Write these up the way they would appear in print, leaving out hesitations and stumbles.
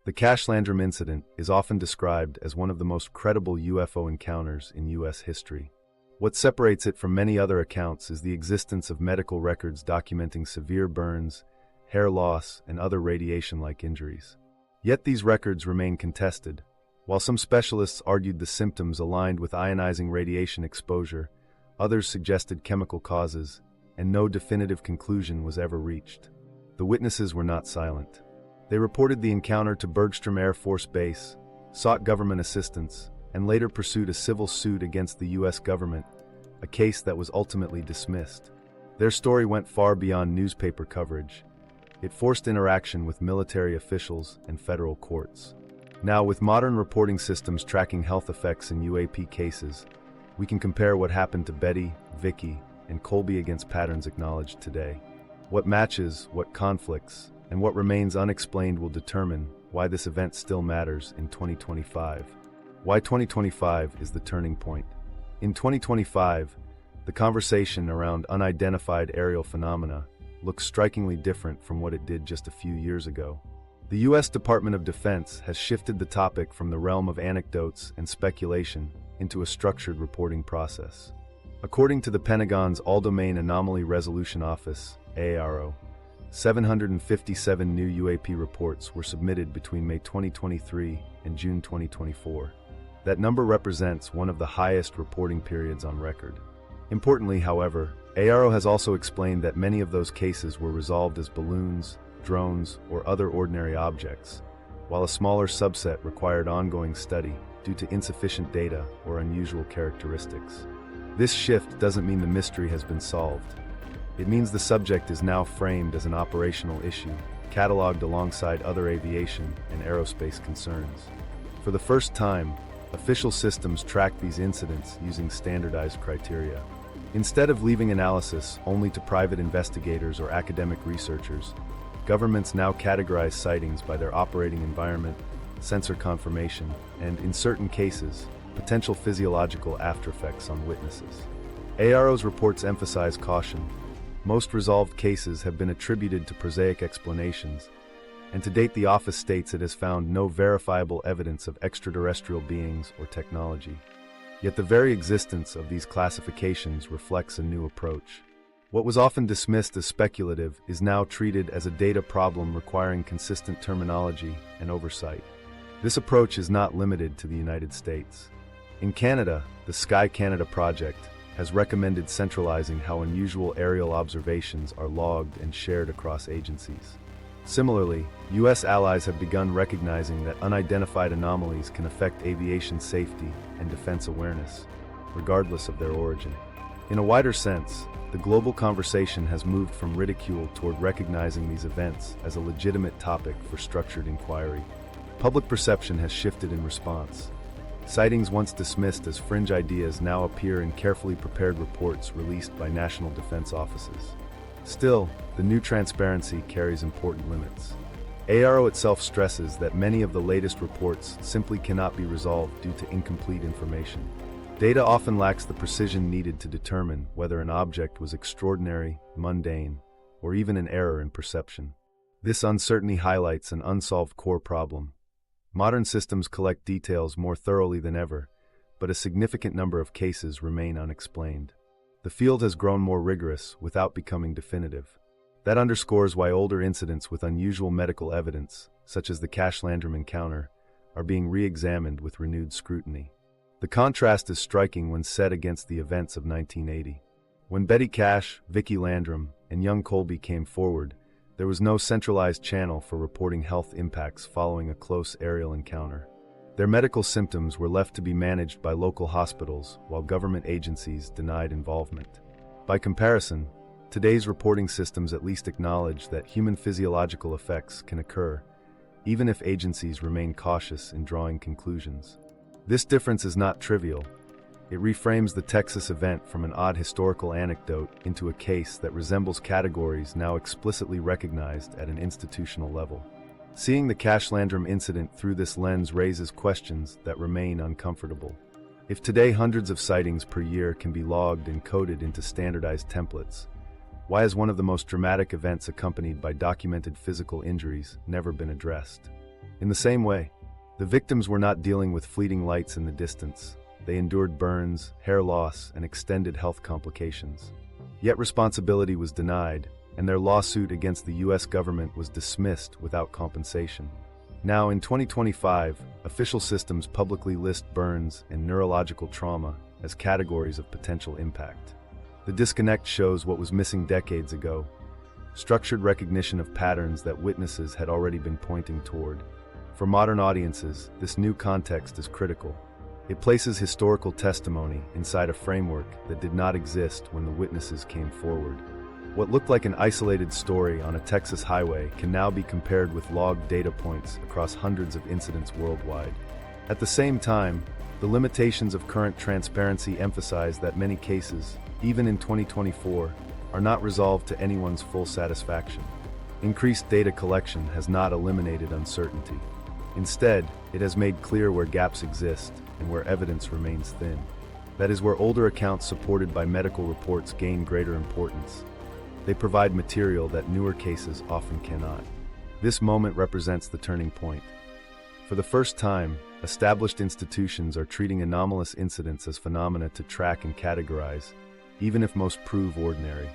The Cash-Landrum Incident is often described as one of the most credible UFO encounters in U.S. history. What separates it from many other accounts is the existence of medical records documenting severe burns, hair loss, and other radiation-like injuries. Yet these records remain contested. While some specialists argued the symptoms aligned with ionizing radiation exposure, others suggested chemical causes, and no definitive conclusion was ever reached. The witnesses were not silent. They reported the encounter to Bergstrom Air Force Base, sought government assistance, and later pursued a civil suit against the U.S. government, a case that was ultimately dismissed. Their story went far beyond newspaper coverage. It forced interaction with military officials and federal courts. Now, with modern reporting systems tracking health effects in UAP cases, we can compare what happened to Betty, Vickie, and Colby against patterns acknowledged today. What matches, what conflicts, and what remains unexplained will determine why this event still matters in 2025. Why 2025 is the turning point. In 2025, the conversation around unidentified aerial phenomena looks strikingly different from what it did just a few years ago. The U.S. Department of Defense has shifted the topic from the realm of anecdotes and speculation into a structured reporting process. According to the Pentagon's All-Domain Anomaly Resolution Office, AARO, 757 new UAP reports were submitted between May 2023 and June 2024. That number represents one of the highest reporting periods on record. Importantly, however, AARO has also explained that many of those cases were resolved as balloons, drones, or other ordinary objects, while a smaller subset required ongoing study due to insufficient data or unusual characteristics. This shift doesn't mean the mystery has been solved. It means the subject is now framed as an operational issue, cataloged alongside other aviation and aerospace concerns. For the first time, official systems track these incidents using standardized criteria. Instead of leaving analysis only to private investigators or academic researchers, governments now categorize sightings by their operating environment, sensor conformation, and, in certain cases, potential physiological aftereffects on witnesses. AARO's reports emphasize caution. Most resolved cases have been attributed to prosaic explanations, and to date the office states it has found no verifiable evidence of extraterrestrial beings or technology. Yet the very existence of these classifications reflects a new approach. What was often dismissed as speculative is now treated as a data problem requiring consistent terminology and oversight. This approach is not limited to the United States. In Canada, the Sky Canada project has recommended centralizing how unusual aerial observations are logged and shared across agencies. Similarly, U.S. allies have begun recognizing that unidentified anomalies can affect aviation safety and defense awareness, regardless of their origin. In a wider sense, the global conversation has moved from ridicule toward recognizing these events as a legitimate topic for structured inquiry. Public perception has shifted in response. Sightings once dismissed as fringe ideas now appear in carefully prepared reports released by national defense offices. Still, the new transparency carries important limits. AARO itself stresses that many of the latest reports simply cannot be resolved due to incomplete information. Data often lacks the precision needed to determine whether an object was extraordinary, mundane, or even an error in perception. This uncertainty highlights an unsolved core problem. Modern systems collect details more thoroughly than ever, but a significant number of cases remain unexplained. The field has grown more rigorous without becoming definitive. That underscores why older incidents with unusual medical evidence, such as the Cash-Landrum encounter, are being re-examined with renewed scrutiny. The contrast is striking when set against the events of 1980. When Betty Cash, Vickie Landrum, and young Colby came forward, there was no centralized channel for reporting health impacts following a close aerial encounter. Their medical symptoms were left to be managed by local hospitals, while government agencies denied involvement. By comparison, today's reporting systems at least acknowledge that human physiological effects can occur, even if agencies remain cautious in drawing conclusions. This difference is not trivial. It reframes the Texas event from an odd historical anecdote into a case that resembles categories now explicitly recognized at an institutional level. Seeing the Cash-Landrum incident through this lens raises questions that remain uncomfortable. If today hundreds of sightings per year can be logged and coded into standardized templates, why has one of the most dramatic events accompanied by documented physical injuries never been addressed? In the same way, the victims were not dealing with fleeting lights in the distance. They endured burns, hair loss, and extended health complications. Yet responsibility was denied, and their lawsuit against the U.S. government was dismissed without compensation. Now, in 2025, official systems publicly list burns and neurological trauma as categories of potential impact. The disconnect shows what was missing decades ago: structured recognition of patterns that witnesses had already been pointing toward. For modern audiences, this new context is critical. It places historical testimony inside a framework that did not exist when the witnesses came forward. What looked like an isolated story on a Texas highway can now be compared with logged data points across hundreds of incidents worldwide. At the same time, the limitations of current transparency emphasize that many cases, even in 2024, are not resolved to anyone's full satisfaction. Increased data collection has not eliminated uncertainty. Instead, it has made clear where gaps exist and where evidence remains thin. That is where older accounts supported by medical reports gain greater importance. They provide material that newer cases often cannot. This moment represents the turning point. For the first time, established institutions are treating anomalous incidents as phenomena to track and categorize, even if most prove ordinary.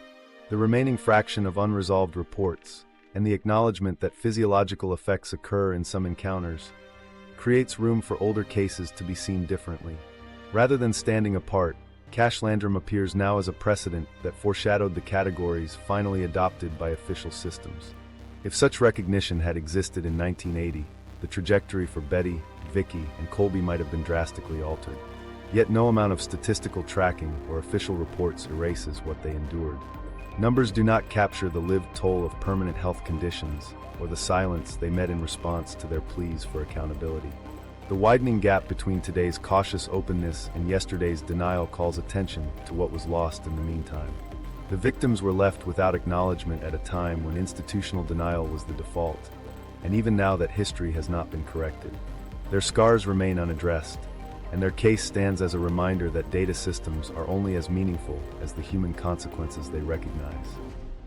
The remaining fraction of unresolved reports, and the acknowledgement that physiological effects occur in some encounters, creates room for older cases to be seen differently. Rather than standing apart, Cash-Landrum appears now as a precedent that foreshadowed the categories finally adopted by official systems. If such recognition had existed in 1980, the trajectory for Betty, Vickie, and Colby might have been drastically altered. Yet no amount of statistical tracking or official reports erases what they endured. Numbers do not capture the lived toll of permanent health conditions or the silence they met in response to their pleas for accountability. The widening gap between today's cautious openness and yesterday's denial calls attention to what was lost in the meantime. The victims were left without acknowledgement at a time when institutional denial was the default, and even now that history has not been corrected. Their scars remain unaddressed, and their case stands as a reminder that data systems are only as meaningful as the human consequences they recognize.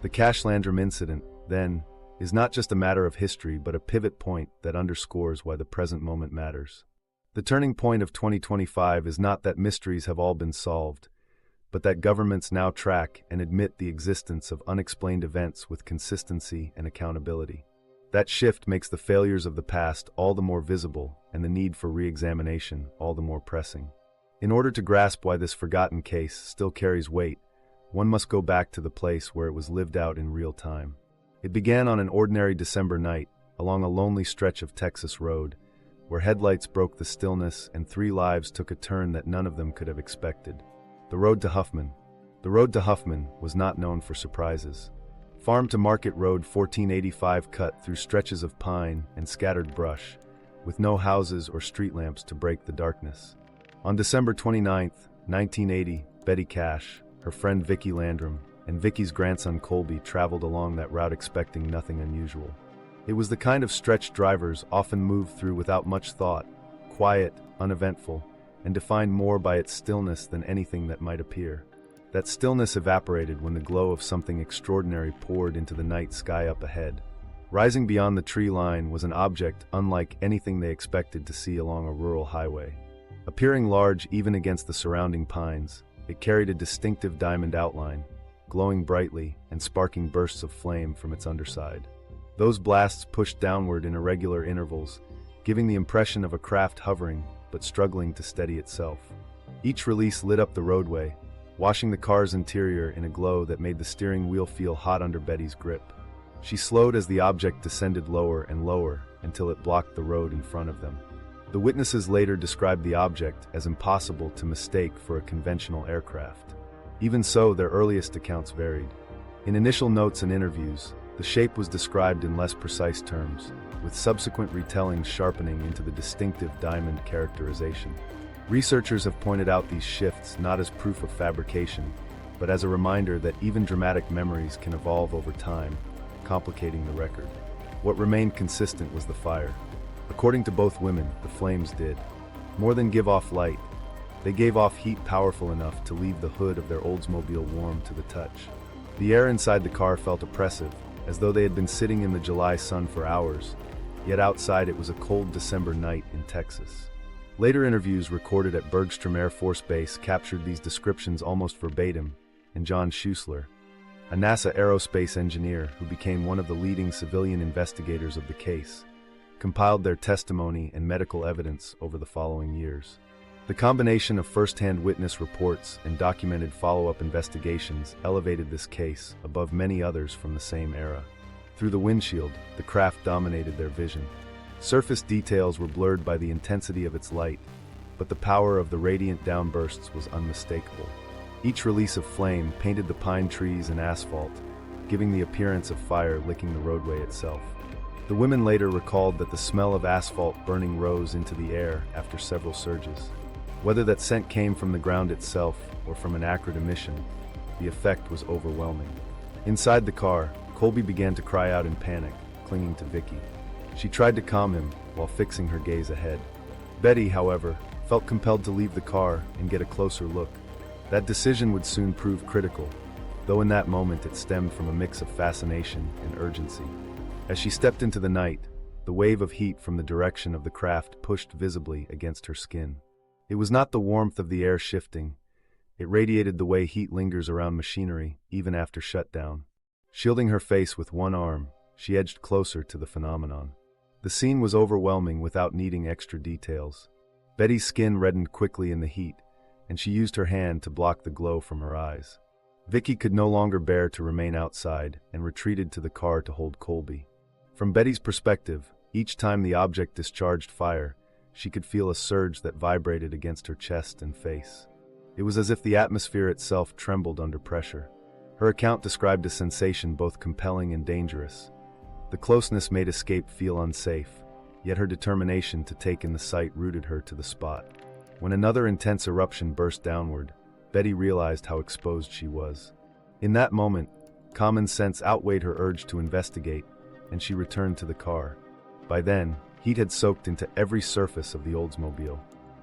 The Cash-Landrum incident, then, is not just a matter of history but a pivot point that underscores why the present moment matters. The turning point of 2025 is not that mysteries have all been solved, but that governments now track and admit the existence of unexplained events with consistency and accountability. That shift makes the failures of the past all the more visible and the need for re-examination all the more pressing. In order to grasp why this forgotten case still carries weight, one must go back to the place where it was lived out in real time. It began on an ordinary December night, along a lonely stretch of Texas road, where headlights broke the stillness and 3 lives took a turn that none of them could have expected. The road to Huffman. The road to Huffman was not known for surprises. Farm to Market Road 1485 cut through stretches of pine and scattered brush, with no houses or street lamps to break the darkness. On December 29, 1980, Betty Cash, her friend Vickie Landrum, and Vickie's grandson Colby traveled along that route expecting nothing unusual. It was the kind of stretch drivers often move through without much thought, quiet, uneventful, and defined more by its stillness than anything that might appear. That stillness evaporated when the glow of something extraordinary poured into the night sky up ahead. Rising beyond the tree line was an object unlike anything they expected to see along a rural highway. Appearing large even against the surrounding pines, it carried a distinctive diamond outline, glowing brightly and sparking bursts of flame from its underside. Those blasts pushed downward in irregular intervals, giving the impression of a craft hovering but struggling to steady itself. Each release lit up the roadway, washing the car's interior in a glow that made the steering wheel feel hot under Betty's grip. She slowed as the object descended lower and lower until it blocked the road in front of them. The witnesses later described the object as impossible to mistake for a conventional aircraft. Even so, their earliest accounts varied. In initial notes and interviews, the shape was described in less precise terms, with subsequent retellings sharpening into the distinctive diamond characterization. Researchers have pointed out these shifts not as proof of fabrication, but as a reminder that even dramatic memories can evolve over time, complicating the record. What remained consistent was the fire. According to both women, the flames did more than give off light. They gave off heat powerful enough to leave the hood of their Oldsmobile warm to the touch. The air inside the car felt oppressive, as though they had been sitting in the July sun for hours, yet outside it was a cold December night in Texas. Later interviews recorded at Bergstrom Air Force Base captured these descriptions almost verbatim, and John Schuessler, a NASA aerospace engineer who became one of the leading civilian investigators of the case, compiled their testimony and medical evidence over the following years. The combination of first-hand witness reports and documented follow-up investigations elevated this case above many others from the same era. Through the windshield, the craft dominated their vision. Surface details were blurred by the intensity of its light, but the power of the radiant downbursts was unmistakable. Each release of flame painted the pine trees and asphalt, giving the appearance of fire licking the roadway itself. The women later recalled that the smell of asphalt burning rose into the air after several surges. Whether that scent came from the ground itself or from an acrid emission, the effect was overwhelming. Inside the car, Colby began to cry out in panic, clinging to Vickie. She tried to calm him while fixing her gaze ahead. Betty, however, felt compelled to leave the car and get a closer look. That decision would soon prove critical, though in that moment it stemmed from a mix of fascination and urgency. As she stepped into the night, the wave of heat from the direction of the craft pushed visibly against her skin. It was not the warmth of the air shifting. It radiated the way heat lingers around machinery, even after shutdown. Shielding her face with one arm, she edged closer to the phenomenon. The scene was overwhelming without needing extra details. Betty's skin reddened quickly in the heat, and she used her hand to block the glow from her eyes. Vickie could no longer bear to remain outside and retreated to the car to hold Colby. From Betty's perspective, each time the object discharged fire, she could feel a surge that vibrated against her chest and face. It was as if the atmosphere itself trembled under pressure. Her account described a sensation both compelling and dangerous. The closeness made escape feel unsafe, yet her determination to take in the sight rooted her to the spot. When another intense eruption burst downward, Betty realized how exposed she was. In that moment, common sense outweighed her urge to investigate, and she returned to the car. By then, heat had soaked into every surface of the Oldsmobile.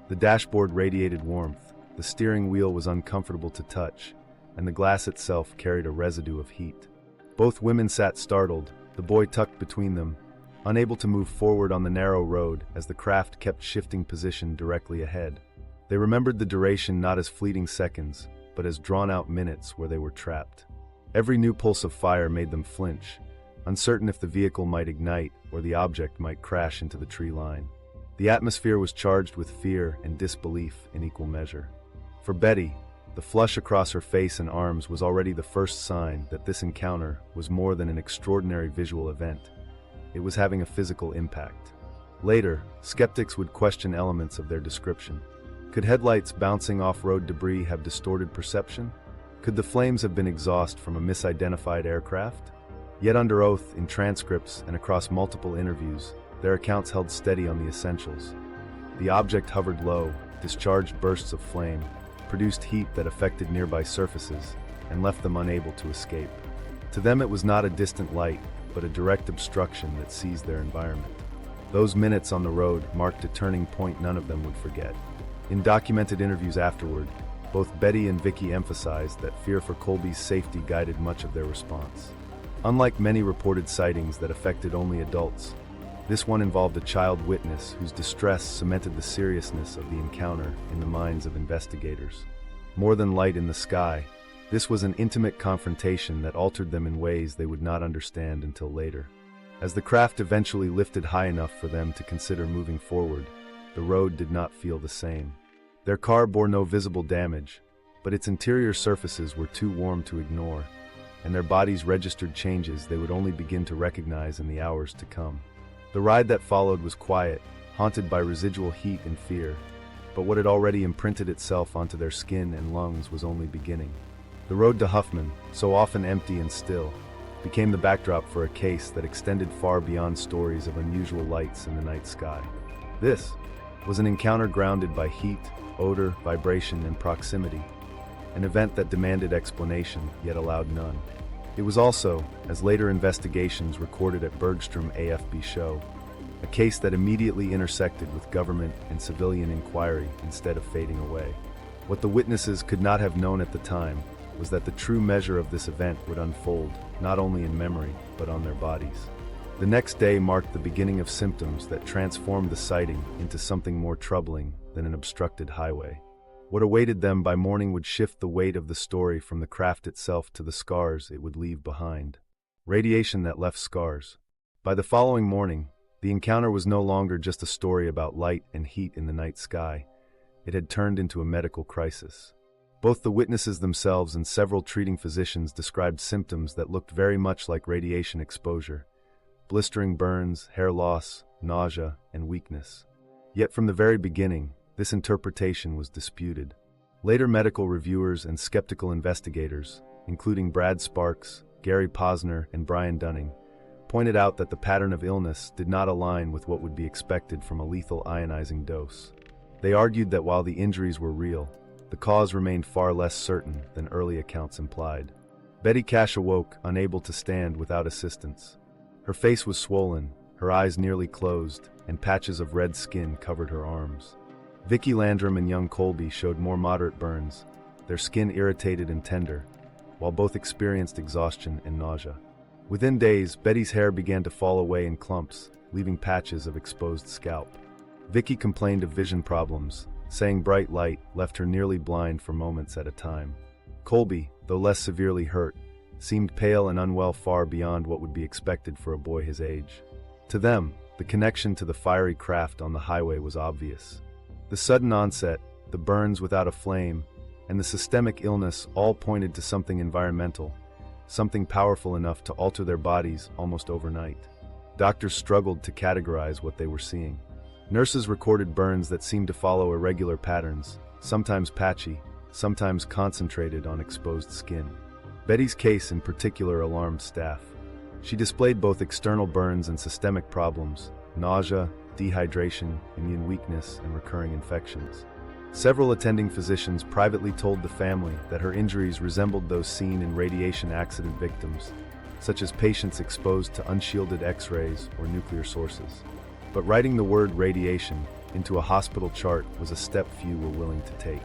The dashboard radiated warmth, the steering wheel was uncomfortable to touch, and the glass itself carried a residue of heat. Both women sat startled, the boy tucked between them, unable to move forward on the narrow road as the craft kept shifting position directly ahead. They remembered the duration not as fleeting seconds, but as drawn-out minutes where they were trapped. Every new pulse of fire made them flinch, uncertain if the vehicle might ignite or the object might crash into the tree line. The atmosphere was charged with fear and disbelief in equal measure. For Betty, the flush across her face and arms was already the first sign that this encounter was more than an extraordinary visual event. It was having a physical impact. Later, skeptics would question elements of their description. Could headlights bouncing off road debris have distorted perception? Could the flames have been exhaust from a misidentified aircraft? Yet under oath, in transcripts and across multiple interviews, their accounts held steady on the essentials. The object hovered low, discharged bursts of flame, produced heat that affected nearby surfaces, and left them unable to escape. To them it was not a distant light, but a direct obstruction that seized their environment. Those minutes on the road marked a turning point none of them would forget. In documented interviews afterward, both Betty and Vickie emphasized that fear for Colby's safety guided much of their response. Unlike many reported sightings that affected only adults, this one involved a child witness whose distress cemented the seriousness of the encounter in the minds of investigators. More than light in the sky, this was an intimate confrontation that altered them in ways they would not understand until later. As the craft eventually lifted high enough for them to consider moving forward, the road did not feel the same. Their car bore no visible damage, but its interior surfaces were too warm to ignore, and their bodies registered changes they would only begin to recognize in the hours to come. The ride that followed was quiet, haunted by residual heat and fear, but what had already imprinted itself onto their skin and lungs was only beginning. The road to Huffman, so often empty and still, became the backdrop for a case that extended far beyond stories of unusual lights in the night sky. This was an encounter grounded by heat, odor, vibration, and proximity, an event that demanded explanation, yet allowed none. It was also, as later investigations recorded at Bergstrom AFB show, a case that immediately intersected with government and civilian inquiry instead of fading away. What the witnesses could not have known at the time was that the true measure of this event would unfold, not only in memory, but on their bodies. The next day marked the beginning of symptoms that transformed the sighting into something more troubling than an obstructed highway. What awaited them by morning would shift the weight of the story from the craft itself to the scars it would leave behind. Radiation that left scars. By the following morning, the encounter was no longer just a story about light and heat in the night sky. It had turned into a medical crisis. Both the witnesses themselves and several treating physicians described symptoms that looked very much like radiation exposure: blistering burns, hair loss, nausea, and weakness. Yet from the very beginning, this interpretation was disputed. Later medical reviewers and skeptical investigators, including Brad Sparks, Gary Posner, and Brian Dunning, pointed out that the pattern of illness did not align with what would be expected from a lethal ionizing dose. They argued that while the injuries were real, the cause remained far less certain than early accounts implied. Betty Cash awoke, unable to stand without assistance. Her face was swollen, her eyes nearly closed, and patches of red skin covered her arms. Vickie Landrum and young Colby showed more moderate burns, their skin irritated and tender, while both experienced exhaustion and nausea. Within days, Betty's hair began to fall away in clumps, leaving patches of exposed scalp. Vickie complained of vision problems, saying bright light left her nearly blind for moments at a time. Colby, though less severely hurt, seemed pale and unwell far beyond what would be expected for a boy his age. To them, the connection to the fiery craft on the highway was obvious. The sudden onset, the burns without a flame, and the systemic illness all pointed to something environmental, something powerful enough to alter their bodies almost overnight. Doctors struggled to categorize what they were seeing. Nurses recorded burns that seemed to follow irregular patterns, sometimes patchy, sometimes concentrated on exposed skin. Betty's case in particular alarmed staff. She displayed both external burns and systemic problems: nausea, dehydration, immune weakness, and recurring infections. Several attending physicians privately told the family that her injuries resembled those seen in radiation accident victims, such as patients exposed to unshielded X-rays or nuclear sources. But writing the word radiation into a hospital chart was a step few were willing to take.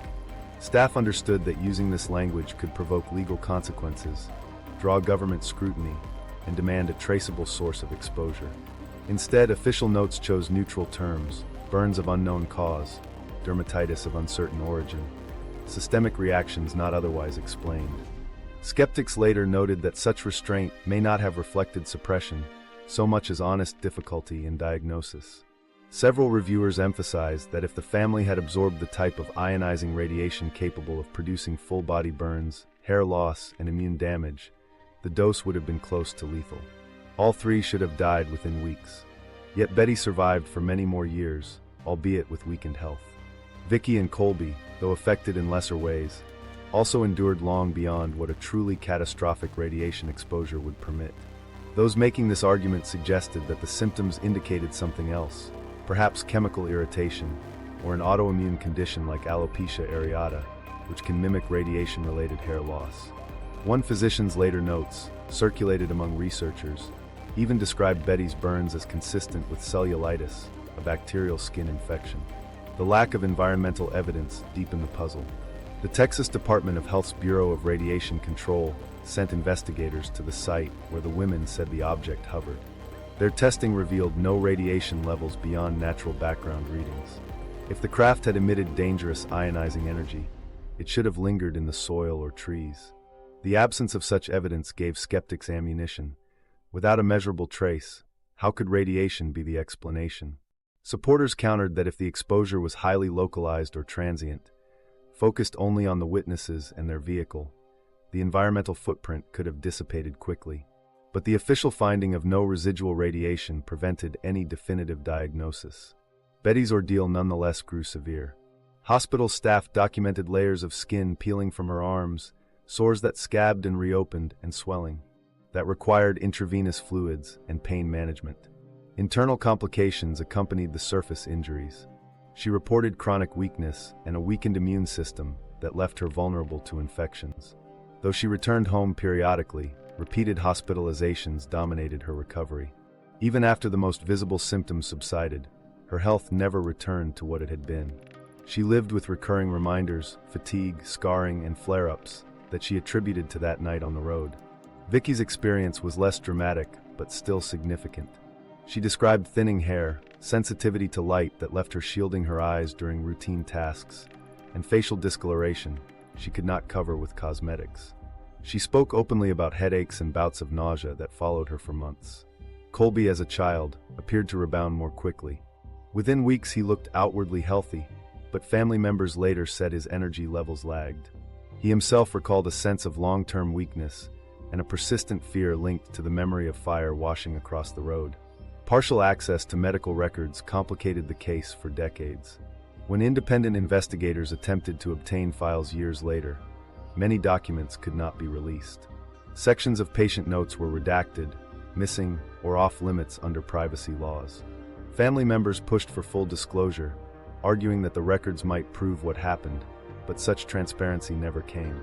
Staff understood that using this language could provoke legal consequences, draw government scrutiny, and demand a traceable source of exposure. Instead, official notes chose neutral terms: burns of unknown cause, dermatitis of uncertain origin, systemic reactions not otherwise explained. Skeptics later noted that such restraint may not have reflected suppression, so much as honest difficulty in diagnosis. Several reviewers emphasized that if the family had absorbed the type of ionizing radiation capable of producing full-body burns, hair loss, and immune damage, the dose would have been close to lethal. All three should have died within weeks. Yet Betty survived for many more years, albeit with weakened health. Vickie and Colby, though affected in lesser ways, also endured long beyond what a truly catastrophic radiation exposure would permit. Those making this argument suggested that the symptoms indicated something else, perhaps chemical irritation, or an autoimmune condition like alopecia areata, which can mimic radiation-related hair loss. One physician's later notes, circulated among researchers, even described Betty's burns as consistent with cellulitis, a bacterial skin infection. The lack of environmental evidence deepened the puzzle. The Texas Department of Health's Bureau of Radiation Control sent investigators to the site where the women said the object hovered. Their testing revealed no radiation levels beyond natural background readings. If the craft had emitted dangerous ionizing energy, it should have lingered in the soil or trees. The absence of such evidence gave skeptics ammunition. Without a measurable trace, how could radiation be the explanation? Supporters countered that if the exposure was highly localized or transient, focused only on the witnesses and their vehicle, the environmental footprint could have dissipated quickly. But the official finding of no residual radiation prevented any definitive diagnosis. Betty's ordeal nonetheless grew severe. Hospital staff documented layers of skin peeling from her arms, sores that scabbed and reopened, and swelling that required intravenous fluids and pain management. Internal complications accompanied the surface injuries. She reported chronic weakness and a weakened immune system that left her vulnerable to infections. Though she returned home periodically, repeated hospitalizations dominated her recovery. Even after the most visible symptoms subsided, her health never returned to what it had been. She lived with recurring reminders, fatigue, scarring, and flare-ups that she attributed to that night on the road. Vickie's experience was less dramatic, but still significant. She described thinning hair, sensitivity to light that left her shielding her eyes during routine tasks, and facial discoloration she could not cover with cosmetics. She spoke openly about headaches and bouts of nausea that followed her for months. Colby, as a child, appeared to rebound more quickly. Within weeks he looked outwardly healthy, but family members later said his energy levels lagged. He himself recalled a sense of long-term weakness and a persistent fear linked to the memory of fire washing across the road. Partial access to medical records complicated the case for decades. When independent investigators attempted to obtain files years later, many documents could not be released. Sections of patient notes were redacted, missing, or off-limits under privacy laws. Family members pushed for full disclosure, arguing that the records might prove what happened, but such transparency never came.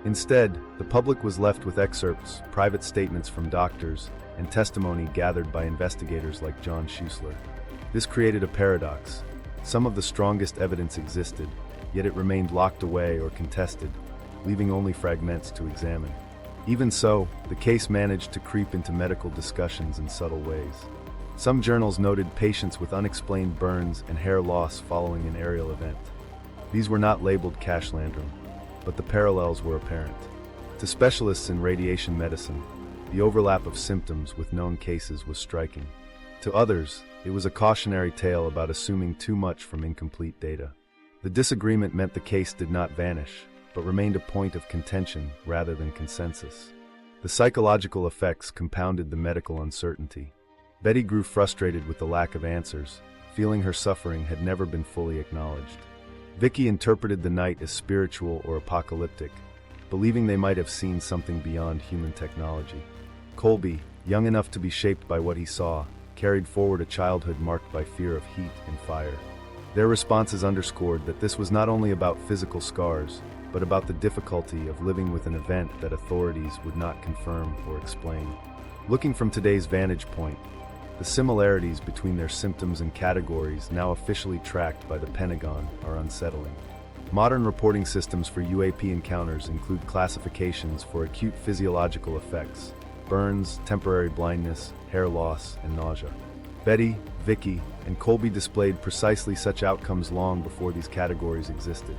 Instead, the public was left with excerpts, private statements from doctors, and testimony gathered by investigators like John Schuessler. This created a paradox. Some of the strongest evidence existed, yet it remained locked away or contested, leaving only fragments to examine. Even so, the case managed to creep into medical discussions in subtle ways. Some journals noted patients with unexplained burns and hair loss following an aerial event. These were not labeled Cash-Landrum, but the parallels were apparent. To specialists in radiation medicine, the overlap of symptoms with known cases was striking. To others, it was a cautionary tale about assuming too much from incomplete data. The disagreement meant the case did not vanish, but remained a point of contention rather than consensus. The psychological effects compounded the medical uncertainty. Betty grew frustrated with the lack of answers, feeling her suffering had never been fully acknowledged. Vickie interpreted the night as spiritual or apocalyptic, believing they might have seen something beyond human technology. Colby, young enough to be shaped by what he saw, carried forward a childhood marked by fear of heat and fire. Their responses underscored that this was not only about physical scars, but about the difficulty of living with an event that authorities would not confirm or explain. Looking from today's vantage point, the similarities between their symptoms and categories now officially tracked by the Pentagon are unsettling. Modern reporting systems for UAP encounters include classifications for acute physiological effects, burns, temporary blindness, hair loss, and nausea. Betty, Vickie, and Colby displayed precisely such outcomes long before these categories existed.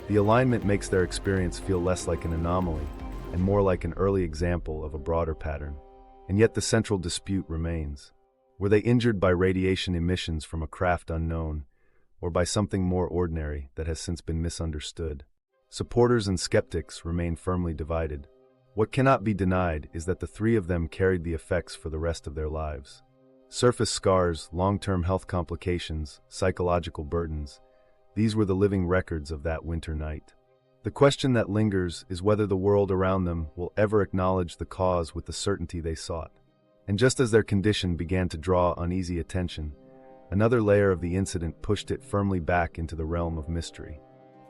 The alignment makes their experience feel less like an anomaly and more like an early example of a broader pattern. And yet the central dispute remains. Were they injured by radiation emissions from a craft unknown, or by something more ordinary that has since been misunderstood? Supporters and skeptics remain firmly divided. What cannot be denied is that the three of them carried the effects for the rest of their lives. Surface scars, long-term health complications, psychological burdens, these were the living records of that winter night. The question that lingers is whether the world around them will ever acknowledge the cause with the certainty they sought. And just as their condition began to draw uneasy attention, another layer of the incident pushed it firmly back into the realm of mystery.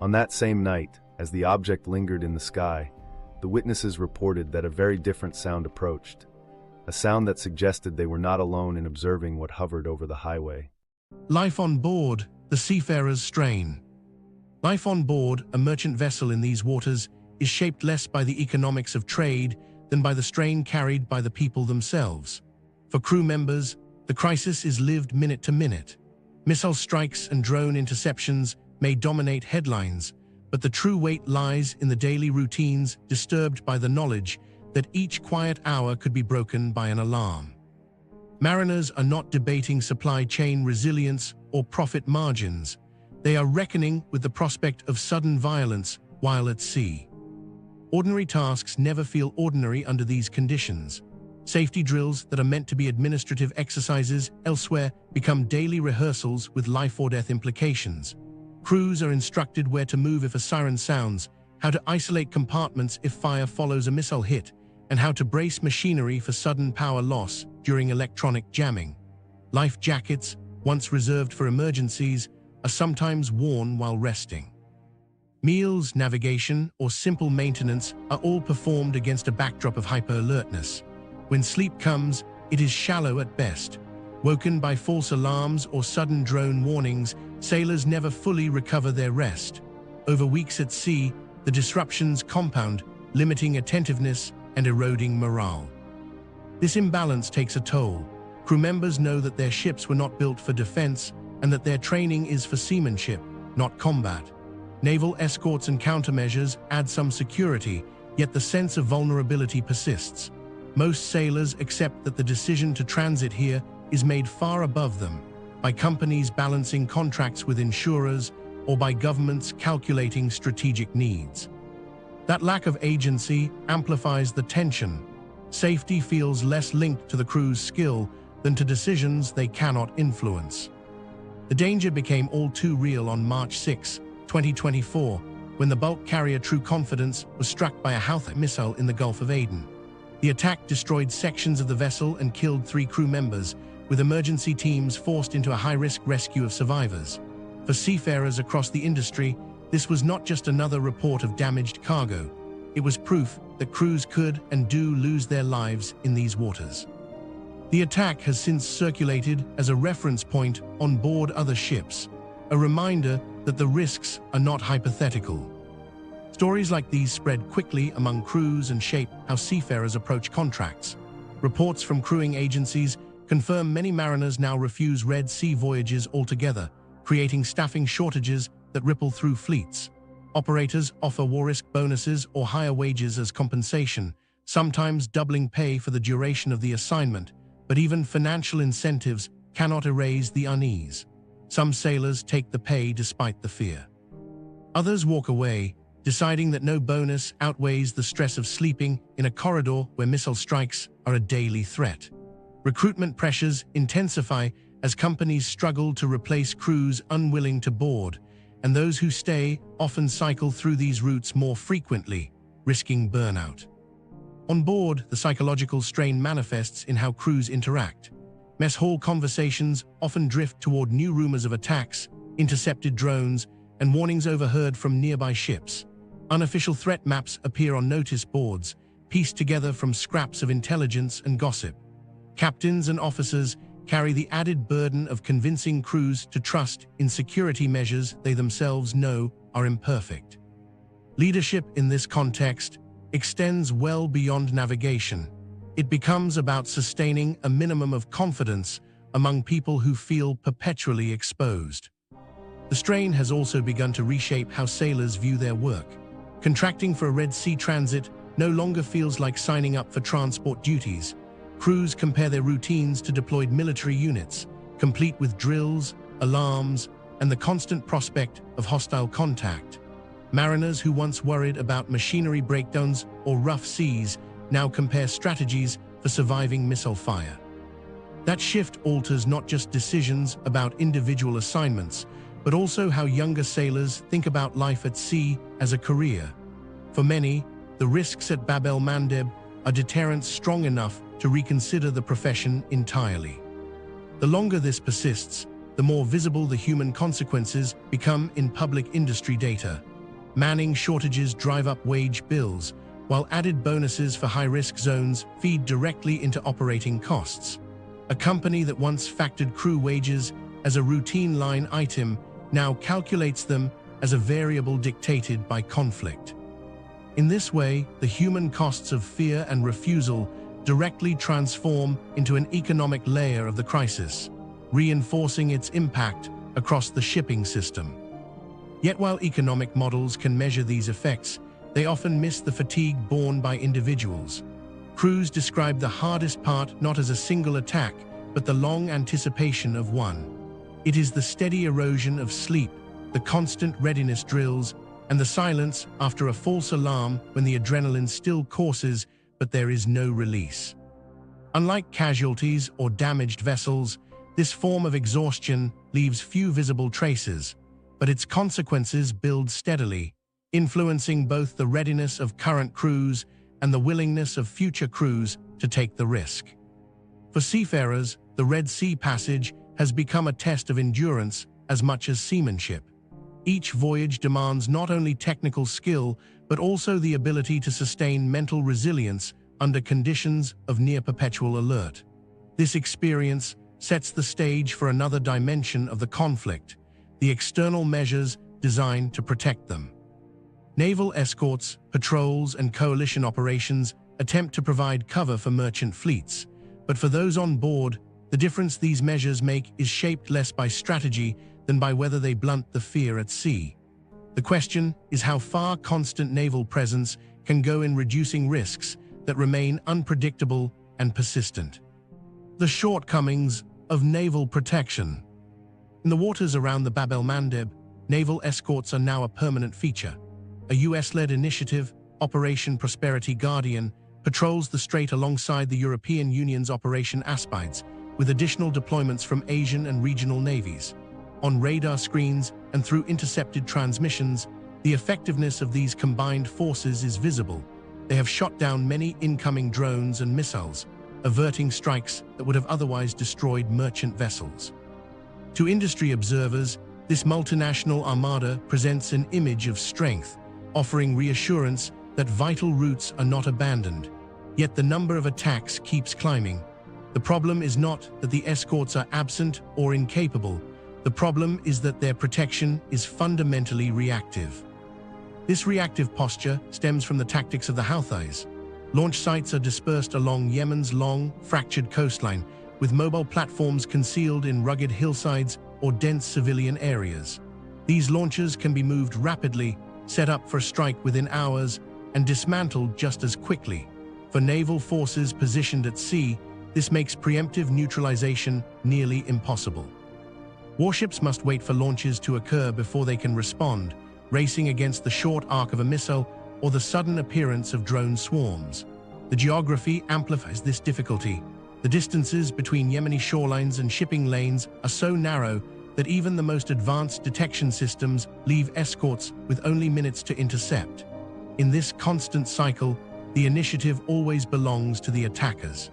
On that same night, as the object lingered in the sky, the witnesses reported that a very different sound approached, a sound that suggested they were not alone in observing what hovered over the highway. Life on board, the seafarer's strain. Life on board a merchant vessel in these waters is shaped less by the economics of trade than by the strain carried by the people themselves. For crew members, the crisis is lived minute to minute. Missile strikes and drone interceptions may dominate headlines, but the true weight lies in the daily routines disturbed by the knowledge that each quiet hour could be broken by an alarm. Mariners are not debating supply chain resilience or profit margins. They are reckoning with the prospect of sudden violence while at sea. Ordinary tasks never feel ordinary under these conditions. Safety drills that are meant to be administrative exercises elsewhere become daily rehearsals with life or death implications. Crews are instructed where to move if a siren sounds, how to isolate compartments if fire follows a missile hit, and how to brace machinery for sudden power loss during electronic jamming. Life jackets, once reserved for emergencies, are sometimes worn while resting. Meals, navigation, or simple maintenance are all performed against a backdrop of hyper-alertness. When sleep comes, it is shallow at best. Woken by false alarms or sudden drone warnings, sailors never fully recover their rest. Over weeks at sea, the disruptions compound, limiting attentiveness and eroding morale. This imbalance takes a toll. Crew members know that their ships were not built for defense and that their training is for seamanship, not combat. Naval escorts and countermeasures add some security, yet the sense of vulnerability persists. Most sailors accept that the decision to transit here is made far above them, by companies balancing contracts with insurers or by governments calculating strategic needs. That lack of agency amplifies the tension. Safety feels less linked to the crew's skill than to decisions they cannot influence. The danger became all too real on March 6, 2024, when the bulk carrier True Confidence was struck by a Houthi missile in the Gulf of Aden. The attack destroyed sections of the vessel and killed 3 crew members, with emergency teams forced into a high-risk rescue of survivors. For seafarers across the industry, this was not just another report of damaged cargo. It was proof that crews could and do lose their lives in these waters. The attack has since circulated as a reference point on board other ships, a reminder that the risks are not hypothetical. Stories like these spread quickly among crews and shape how seafarers approach contracts. Reports from crewing agencies confirm many mariners now refuse Red Sea voyages altogether, creating staffing shortages that ripple through fleets. Operators offer war risk bonuses or higher wages as compensation, sometimes doubling pay for the duration of the assignment, but even financial incentives cannot erase the unease. Some sailors take the pay despite the fear. Others walk away, deciding that no bonus outweighs the stress of sleeping in a corridor where missile strikes are a daily threat. Recruitment pressures intensify as companies struggle to replace crews unwilling to board, and those who stay often cycle through these routes more frequently, risking burnout. On board, the psychological strain manifests in how crews interact. Mess hall conversations often drift toward new rumors of attacks, intercepted drones, and warnings overheard from nearby ships. Unofficial threat maps appear on notice boards, pieced together from scraps of intelligence and gossip. Captains and officers carry the added burden of convincing crews to trust in security measures they themselves know are imperfect. Leadership in this context extends well beyond navigation. It becomes about sustaining a minimum of confidence among people who feel perpetually exposed. The strain has also begun to reshape how sailors view their work. Contracting for a Red Sea transit no longer feels like signing up for transport duties. Crews compare their routines to deployed military units, complete with drills, alarms, and the constant prospect of hostile contact. Mariners who once worried about machinery breakdowns or rough seas now compare strategies for surviving missile fire. That shift alters not just decisions about individual assignments, but also how younger sailors think about life at sea as a career. For many, the risks at Bab el-Mandeb are deterrents strong enough to reconsider the profession entirely. The longer this persists, the more visible the human consequences become in public industry data. Manning shortages drive up wage bills, while added bonuses for high-risk zones feed directly into operating costs. A company that once factored crew wages as a routine line item now calculates them as a variable dictated by conflict. In this way, the human costs of fear and refusal directly transform into an economic layer of the crisis, reinforcing its impact across the shipping system. Yet while economic models can measure these effects, they often miss the fatigue borne by individuals. Crews describe the hardest part not as a single attack, but the long anticipation of one. It is the steady erosion of sleep, the constant readiness drills, and the silence after a false alarm when the adrenaline still courses but there is no release. Unlike casualties or damaged vessels, this form of exhaustion leaves few visible traces, but its consequences build steadily, influencing both the readiness of current crews and the willingness of future crews to take the risk. For seafarers, the Red Sea passage has become a test of endurance as much as seamanship. Each voyage demands not only technical skill, but also the ability to sustain mental resilience under conditions of near-perpetual alert. This experience sets the stage for another dimension of the conflict, the external measures designed to protect them. Naval escorts, patrols, and coalition operations attempt to provide cover for merchant fleets, but for those on board, The difference these measures make is shaped less by strategy than by whether they blunt the fear at sea. The question is how far constant naval presence can go in reducing risks that remain unpredictable and persistent. The shortcomings of naval protection. In the waters around the Bab el-Mandeb, naval escorts are now a permanent feature. A US-led initiative, Operation Prosperity Guardian, patrols the strait alongside the European Union's Operation Aspides, with additional deployments from Asian and regional navies. On radar screens and through intercepted transmissions, the effectiveness of these combined forces is visible. They have shot down many incoming drones and missiles, averting strikes that would have otherwise destroyed merchant vessels. To industry observers, this multinational armada presents an image of strength, offering reassurance that vital routes are not abandoned. Yet the number of attacks keeps climbing. The problem is not that the escorts are absent or incapable. The problem is that their protection is fundamentally reactive. This reactive posture stems from the tactics of the Houthis. Launch sites are dispersed along Yemen's long, fractured coastline, with mobile platforms concealed in rugged hillsides or dense civilian areas. These launches can be moved rapidly, set up for a strike within hours, and dismantled just as quickly. For naval forces positioned at sea, this makes preemptive neutralization nearly impossible. Warships must wait for launches to occur before they can respond, racing against the short arc of a missile or the sudden appearance of drone swarms. The geography amplifies this difficulty. The distances between Yemeni shorelines and shipping lanes are so narrow that even the most advanced detection systems leave escorts with only minutes to intercept. In this constant cycle, the initiative always belongs to the attackers.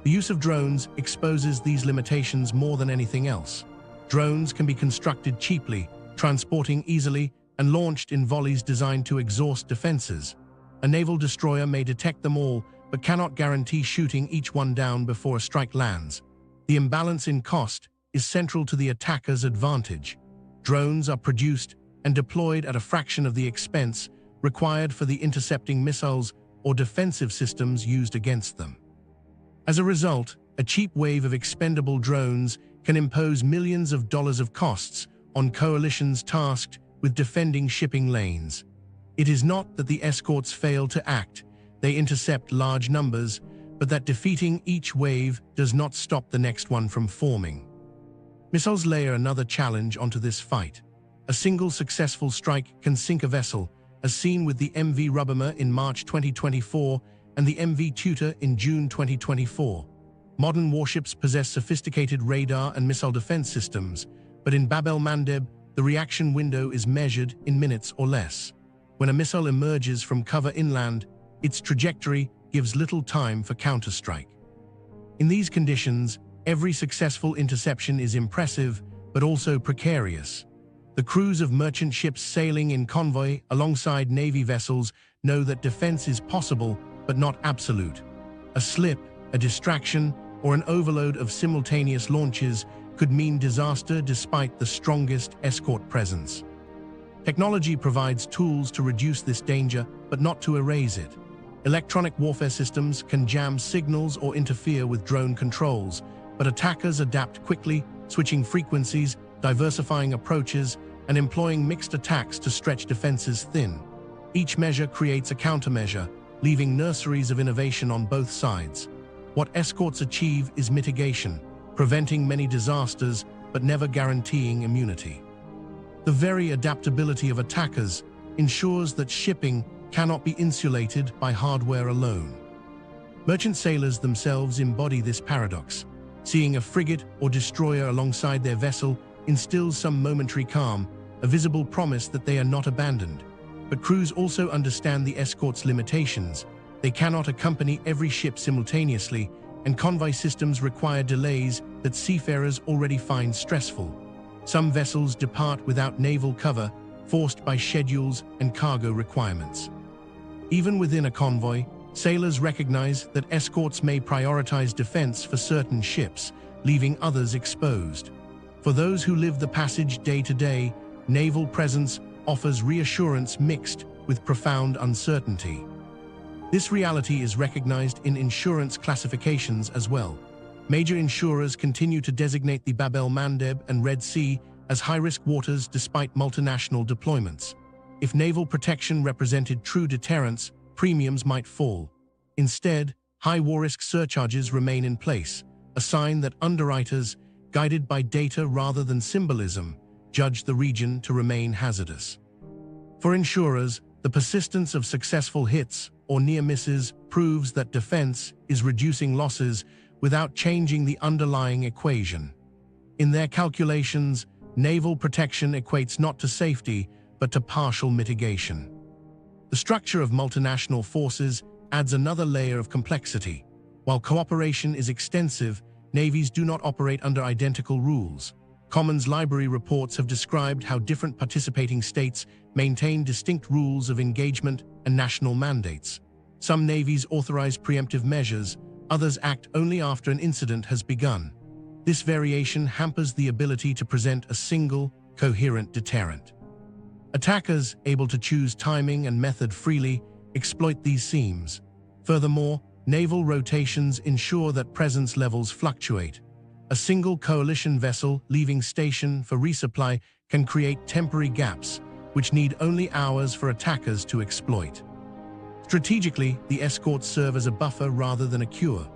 The use of drones exposes these limitations more than anything else. Drones can be constructed cheaply, transporting easily, and launched in volleys designed to exhaust defenses. A naval destroyer may detect them all, but cannot guarantee shooting each one down before a strike lands. The imbalance in cost is central to the attacker's advantage. Drones are produced and deployed at a fraction of the expense required for the intercepting missiles or defensive systems used against them. As a result, a cheap wave of expendable drones can impose millions of dollars of costs on coalitions tasked with defending shipping lanes. It is not that the escorts fail to act, they intercept large numbers, but that defeating each wave does not stop the next one from forming. Missiles layer another challenge onto this fight. A single successful strike can sink a vessel, as seen with the MV Rubberma in March 2024 and the MV Tutor in June 2024. Modern warships possess sophisticated radar and missile defense systems, but in Bab el-Mandeb, the reaction window is measured in minutes or less. When a missile emerges from cover inland, its trajectory gives little time for counterstrike. In these conditions, every successful interception is impressive, but also precarious. The crews of merchant ships sailing in convoy alongside Navy vessels know that defense is possible, but not absolute. A slip, a distraction, or an overload of simultaneous launches could mean disaster despite the strongest escort presence. Technology provides tools to reduce this danger, but not to erase it. Electronic warfare systems can jam signals or interfere with drone controls, but attackers adapt quickly, switching frequencies, diversifying approaches, and employing mixed attacks to stretch defenses thin. Each measure creates a countermeasure, leaving nurseries of innovation on both sides. What escorts achieve is mitigation, preventing many disasters but never guaranteeing immunity. The very adaptability of attackers ensures that shipping cannot be insulated by hardware alone. Merchant sailors themselves embody this paradox. Seeing a frigate or destroyer alongside their vessel instills some momentary calm, a visible promise that they are not abandoned. But crews also understand the escort's limitations. They cannot accompany every ship simultaneously, and convoy systems require delays that seafarers already find stressful. Some vessels depart without naval cover, forced by schedules and cargo requirements. Even within a convoy, sailors recognize that escorts may prioritize defense for certain ships, leaving others exposed. For those who live the passage day to day, naval presence offers reassurance mixed with profound uncertainty. This reality is recognized in insurance classifications as well. Major insurers continue to designate the Bab el-Mandeb and Red Sea as high-risk waters despite multinational deployments. If naval protection represented true deterrence, premiums might fall. Instead, high war-risk surcharges remain in place, a sign that underwriters, guided by data rather than symbolism, judge the region to remain hazardous. For insurers, the persistence of successful hits or near misses proves that defense is reducing losses without changing the underlying equation. In their calculations, naval protection equates not to safety, but to partial mitigation. The structure of multinational forces adds another layer of complexity. While cooperation is extensive, navies do not operate under identical rules. Commons Library reports have described how different participating states maintain distinct rules of engagement and national mandates. Some navies authorize preemptive measures, others act only after an incident has begun. This variation hampers the ability to present a single, coherent deterrent. Attackers, able to choose timing and method freely, exploit these seams. Furthermore, naval rotations ensure that presence levels fluctuate. A single coalition vessel leaving station for resupply can create temporary gaps, which need only hours for attackers to exploit. Strategically, the escorts serve as a buffer rather than a cure.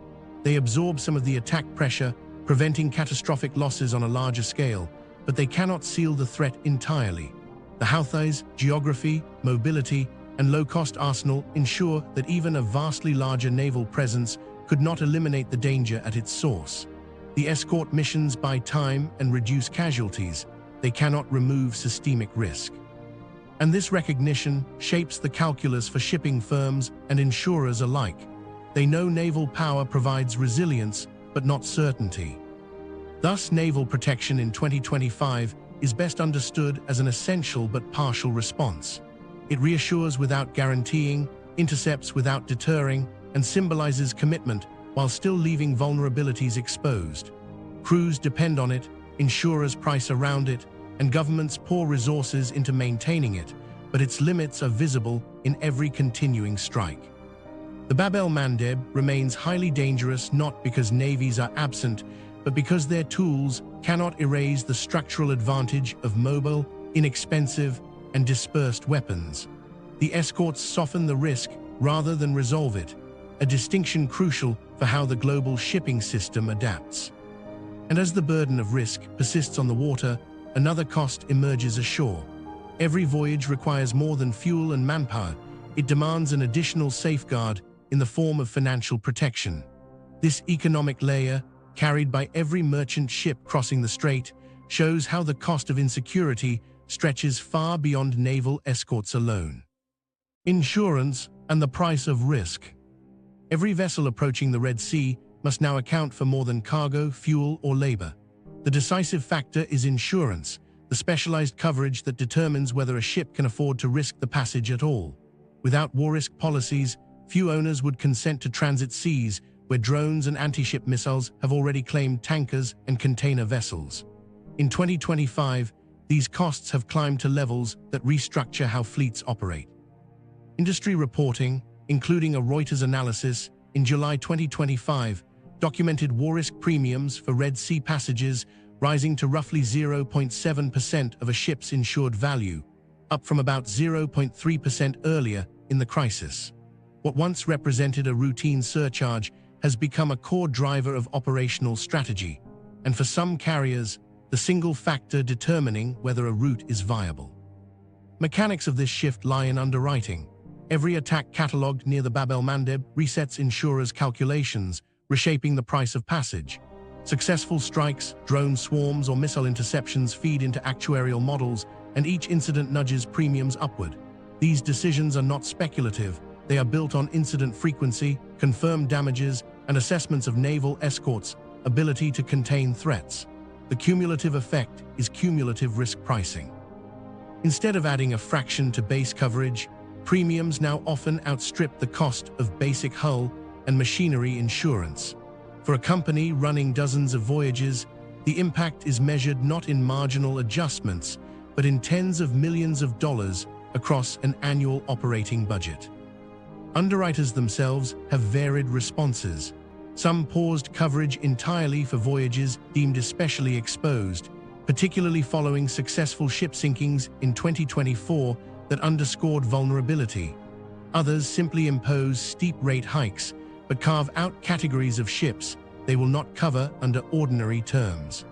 They absorb some of the attack pressure, preventing catastrophic losses on a larger scale, but they cannot seal the threat entirely. The Houthis' geography, mobility, and low-cost arsenal ensure that even a vastly larger naval presence could not eliminate the danger at its source. The escort missions buy time and reduce casualties. They cannot remove systemic risk. And this recognition shapes the calculus for shipping firms and insurers alike. They know naval power provides resilience, but not certainty. Thus, naval protection in 2025 is best understood as an essential but partial response. It reassures without guaranteeing, intercepts without deterring, and symbolizes commitment while still leaving vulnerabilities exposed. Crews depend on it, insurers price around it, and governments pour resources into maintaining it, but its limits are visible in every continuing strike. The Bab el-Mandeb remains highly dangerous not because navies are absent, but because their tools cannot erase the structural advantage of mobile, inexpensive, and dispersed weapons. The escorts soften the risk rather than resolve it, a distinction crucial for how the global shipping system adapts. And as the burden of risk persists on the water, another cost emerges ashore. Every voyage requires more than fuel and manpower. It demands an additional safeguard in the form of financial protection. This economic layer, carried by every merchant ship crossing the strait, shows how the cost of insecurity stretches far beyond naval escorts alone. Insurance and the price of risk. Every vessel approaching the Red Sea must now account for more than cargo, fuel, or labor. The decisive factor is insurance, the specialized coverage that determines whether a ship can afford to risk the passage at all. Without war risk policies, few owners would consent to transit seas where drones and anti-ship missiles have already claimed tankers and container vessels. In 2025, these costs have climbed to levels that restructure how fleets operate. Industry reporting, including a Reuters analysis in July 2025, documented war risk premiums for Red Sea passages rising to roughly 0.7% of a ship's insured value, up from about 0.3% earlier in the crisis. What once represented a routine surcharge has become a core driver of operational strategy, and for some carriers, the single factor determining whether a route is viable. Mechanics of this shift lie in underwriting. Every attack catalogued near the Bab el-Mandeb resets insurers' calculations, reshaping the price of passage. Successful strikes, drone swarms, or missile interceptions feed into actuarial models, and each incident nudges premiums upward. These decisions are not speculative. They are built on incident frequency, confirmed damages, and assessments of naval escorts' ability to contain threats. The cumulative effect is cumulative risk pricing. Instead of adding a fraction to base coverage, premiums now often outstrip the cost of basic hull and machinery insurance. For a company running dozens of voyages, the impact is measured not in marginal adjustments, but in tens of millions of dollars across an annual operating budget. Underwriters themselves have varied responses. Some paused coverage entirely for voyages deemed especially exposed, particularly following successful ship sinkings in 2024 that underscored vulnerability. Others simply impose steep rate hikes, but carve out categories of ships they will not cover under ordinary terms.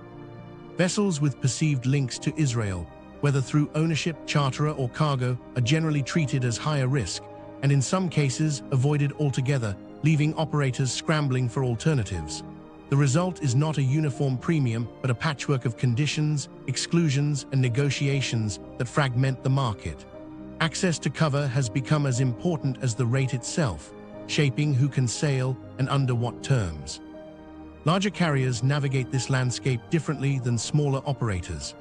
Vessels with perceived links to Israel, whether through ownership, charterer, or cargo, are generally treated as higher risk, and in some cases avoided altogether, leaving operators scrambling for alternatives. The result is not a uniform premium, but a patchwork of conditions, exclusions, and negotiations that fragment the market. Access to cover has become as important as the rate itself, shaping who can sail and under what terms. Larger carriers navigate this landscape differently than smaller operators.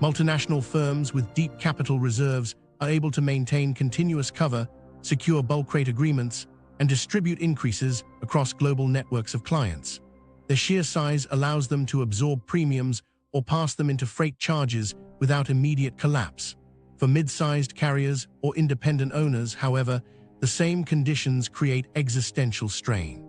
Multinational firms with deep capital reserves are able to maintain continuous cover, secure bulk rate agreements, and distribute increases across global networks of clients. Their sheer size allows them to absorb premiums or pass them into freight charges without immediate collapse. For mid-sized carriers or independent owners, however, the same conditions create existential strain.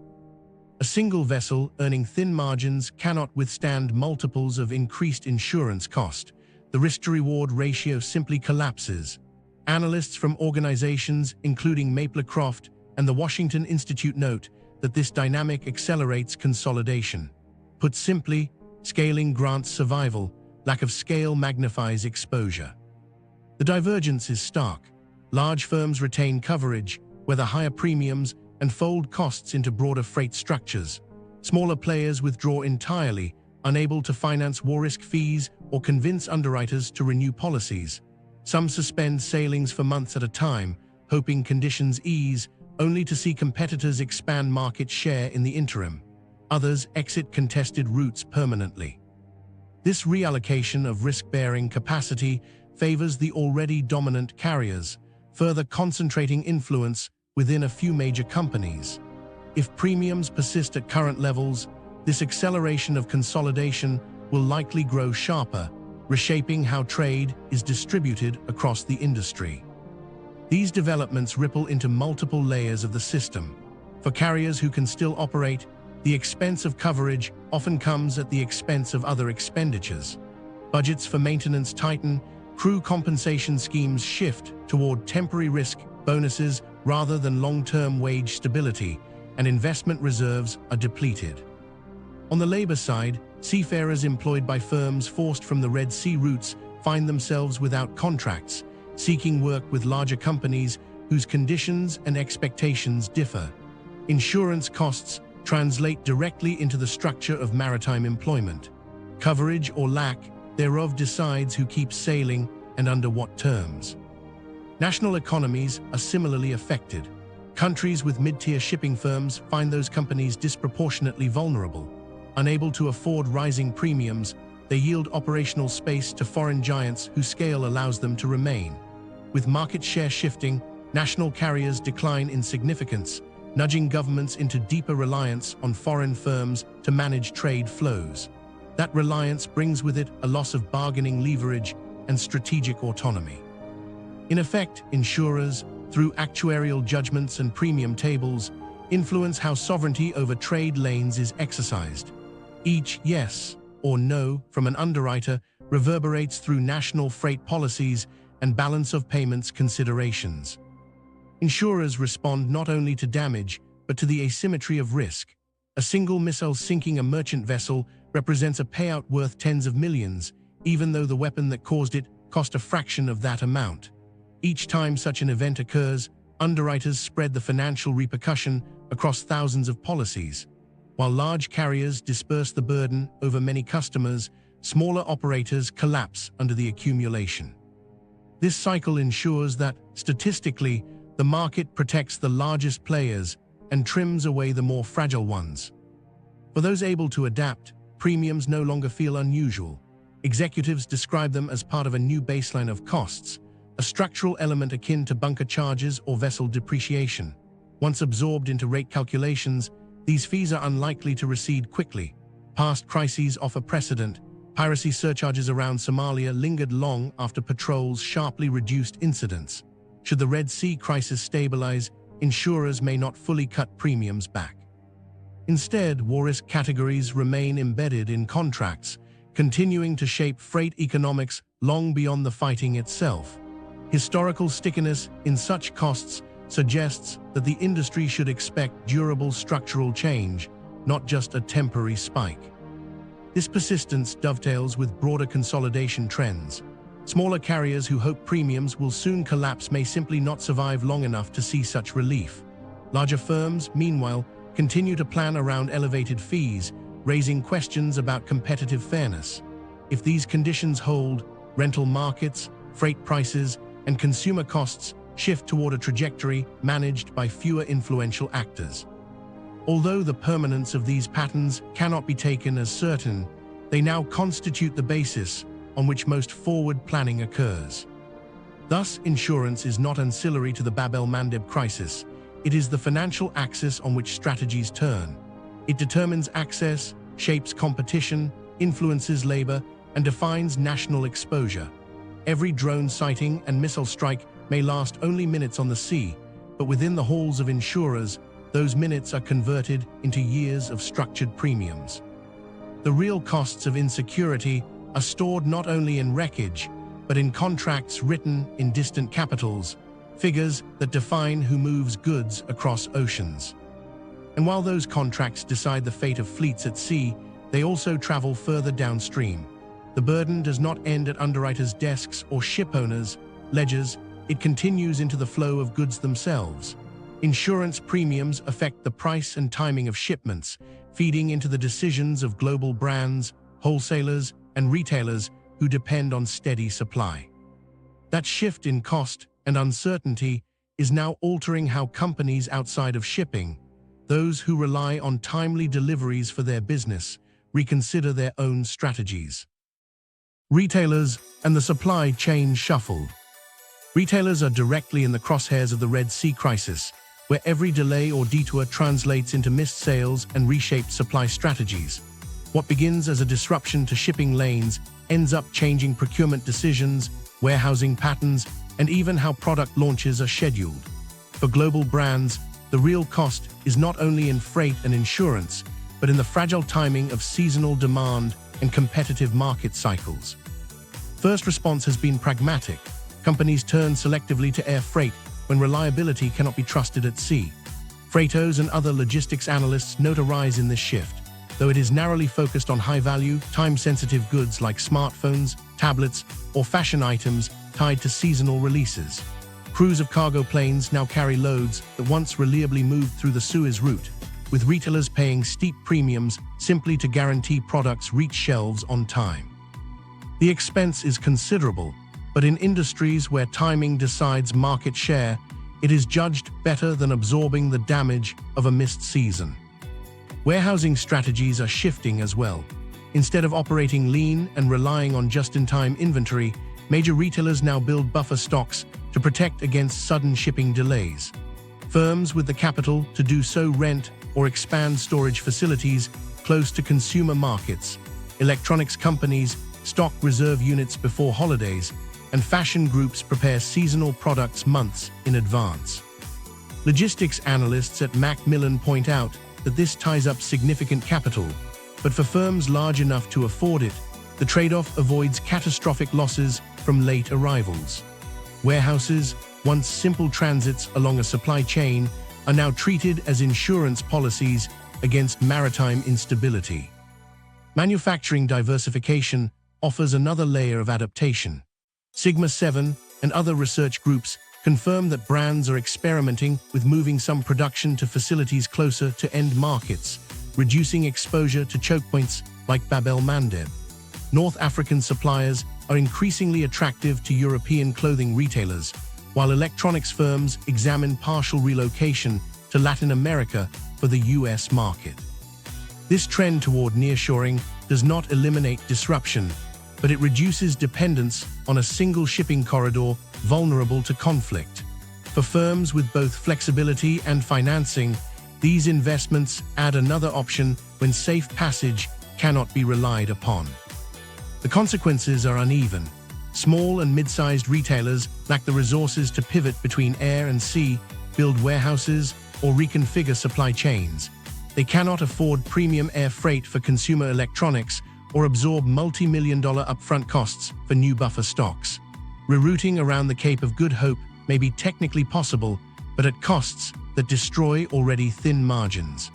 A single vessel earning thin margins cannot withstand multiples of increased insurance cost. The risk-to-reward ratio simply collapses. Analysts from organizations including Maplecroft and the Washington Institute note that this dynamic accelerates consolidation. Put simply, scaling grants survival, lack of scale magnifies exposure. The divergence is stark. Large firms retain coverage, whether higher premiums, and fold costs into broader freight structures. Smaller players withdraw entirely, unable to finance war risk fees or convince underwriters to renew policies. Some suspend sailings for months at a time, hoping conditions ease, only to see competitors expand market share in the interim. Others exit contested routes permanently. This reallocation of risk-bearing capacity favors the already dominant carriers, further concentrating influence within a few major companies. If premiums persist at current levels, this acceleration of consolidation will likely grow sharper, reshaping how trade is distributed across the industry. These developments ripple into multiple layers of the system. For carriers who can still operate, the expense of coverage often comes at the expense of other expenditures. Budgets for maintenance tighten, crew compensation schemes shift toward temporary risk bonuses rather than long-term wage stability, and investment reserves are depleted. On the labor side, seafarers employed by firms forced from the Red Sea routes find themselves without contracts, seeking work with larger companies whose conditions and expectations differ. Insurance costs translate directly into the structure of maritime employment. Coverage or lack thereof decides who keeps sailing and under what terms. National economies are similarly affected. Countries with mid-tier shipping firms find those companies disproportionately vulnerable. Unable to afford rising premiums, they yield operational space to foreign giants whose scale allows them to remain. With market share shifting, national carriers decline in significance, nudging governments into deeper reliance on foreign firms to manage trade flows. That reliance brings with it a loss of bargaining leverage and strategic autonomy. In effect, insurers, through actuarial judgments and premium tables, influence how sovereignty over trade lanes is exercised. Each yes or no from an underwriter reverberates through national freight policies and balance of payments considerations. Insurers respond not only to damage, but to the asymmetry of risk. A single missile sinking a merchant vessel represents a payout worth tens of millions, even though the weapon that caused it cost a fraction of that amount. Each time such an event occurs, underwriters spread the financial repercussion across thousands of policies. While large carriers disperse the burden over many customers, smaller operators collapse under the accumulation. This cycle ensures that, statistically, the market protects the largest players and trims away the more fragile ones. For those able to adapt, premiums no longer feel unusual. Executives describe them as part of a new baseline of costs, a structural element akin to bunker charges or vessel depreciation. Once absorbed into rate calculations, these fees are unlikely to recede quickly. Past crises offer precedent. Piracy surcharges around Somalia lingered long after patrols sharply reduced incidents. Should the Red Sea crisis stabilize, insurers may not fully cut premiums back. Instead, war risk categories remain embedded in contracts, continuing to shape freight economics long beyond the fighting itself. Historical stickiness in such costs suggests that the industry should expect durable structural change, not just a temporary spike. This persistence dovetails with broader consolidation trends. Smaller carriers who hope premiums will soon collapse may simply not survive long enough to see such relief. Larger firms, meanwhile, continue to plan around elevated fees, raising questions about competitive fairness. If these conditions hold, rental markets, freight prices, and consumer costs shift toward a trajectory managed by fewer influential actors. Although the permanence of these patterns cannot be taken as certain, they now constitute the basis on which most forward planning occurs. Thus, insurance is not ancillary to the Bab el-Mandeb crisis. It is the financial axis on which strategies turn. It determines access, shapes competition, influences labor, and defines national exposure. Every drone sighting and missile strike may last only minutes on the sea, but within the halls of insurers, those minutes are converted into years of structured premiums. The real costs of insecurity are stored not only in wreckage, but in contracts written in distant capitals, figures that define who moves goods across oceans. And while those contracts decide the fate of fleets at sea, they also travel further downstream. The burden does not end at underwriters' desks or shipowners' ledgers. It continues into the flow of goods themselves. Insurance premiums affect the price and timing of shipments, feeding into the decisions of global brands, wholesalers, and retailers who depend on steady supply. That shift in cost and uncertainty is now altering how companies outside of shipping, those who rely on timely deliveries for their business, reconsider their own strategies. Retailers and the supply chain shuffle. Retailers are directly in the crosshairs of the Red Sea crisis, where every delay or detour translates into missed sales and reshaped supply strategies. What begins as a disruption to shipping lanes ends up changing procurement decisions, warehousing patterns, and even how product launches are scheduled. For global brands, the real cost is not only in freight and insurance, but in the fragile timing of seasonal demand and competitive market cycles. First response has been pragmatic. Companies turn selectively to air freight when reliability cannot be trusted at sea. Freightos and other logistics analysts note a rise in this shift, though it is narrowly focused on high-value, time-sensitive goods like smartphones, tablets, or fashion items tied to seasonal releases. Crews of cargo planes now carry loads that once reliably moved through the Suez route, with retailers paying steep premiums simply to guarantee products reach shelves on time. The expense is considerable, but in industries where timing decides market share, it is judged better than absorbing the damage of a missed season. Warehousing strategies are shifting as well. Instead of operating lean and relying on just-in-time inventory, major retailers now build buffer stocks to protect against sudden shipping delays. Firms with the capital to do so rent or expand storage facilities close to consumer markets. Electronics companies stock reserve units before holidays, and fashion groups prepare seasonal products months in advance. Logistics analysts at Macmillan point out that this ties up significant capital, but for firms large enough to afford it, the trade-off avoids catastrophic losses from late arrivals. Warehouses, once simple transits along a supply chain, are now treated as insurance policies against maritime instability. Manufacturing diversification offers another layer of adaptation. Sigma 7 and other research groups confirm that brands are experimenting with moving some production to facilities closer to end markets, reducing exposure to choke points like Bab el-Mandeb. North African suppliers are increasingly attractive to European clothing retailers, while electronics firms examine partial relocation to Latin America for the US market. This trend toward nearshoring does not eliminate disruption, but it reduces dependence on a single shipping corridor vulnerable to conflict. For firms with both flexibility and financing, these investments add another option when safe passage cannot be relied upon. The consequences are uneven. Small and mid-sized retailers lack the resources to pivot between air and sea, build warehouses, or reconfigure supply chains. They cannot afford premium air freight for consumer electronics or absorb multi-million-dollar upfront costs for new buffer stocks. Rerouting around the Cape of Good Hope may be technically possible, but at costs that destroy already thin margins.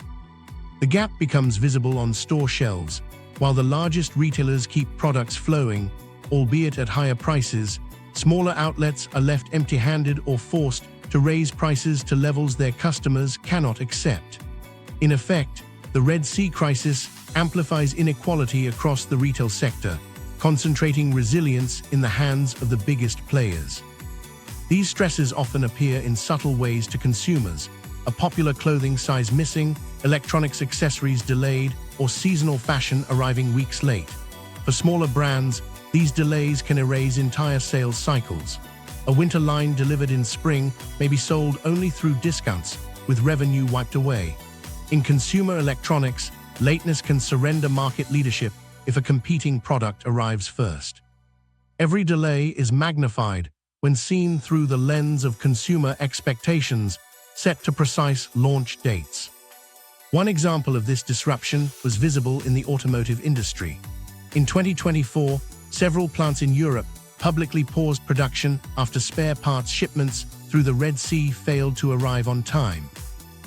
The gap becomes visible on store shelves, while the largest retailers keep products flowing, albeit at higher prices. Smaller outlets are left empty-handed or forced to raise prices to levels their customers cannot accept. In effect, the Red Sea crisis amplifies inequality across the retail sector, concentrating resilience in the hands of the biggest players. These stresses often appear in subtle ways to consumers: a popular clothing size missing, electronics accessories delayed, or seasonal fashion arriving weeks late. For smaller brands, these delays can erase entire sales cycles. A winter line delivered in spring may be sold only through discounts, with revenue wiped away. In consumer electronics, lateness can surrender market leadership if a competing product arrives first. Every delay is magnified when seen through the lens of consumer expectations set to precise launch dates. One example of this disruption was visible in the automotive industry. In 2024, several plants in Europe publicly paused production after spare parts shipments through the Red Sea failed to arrive on time.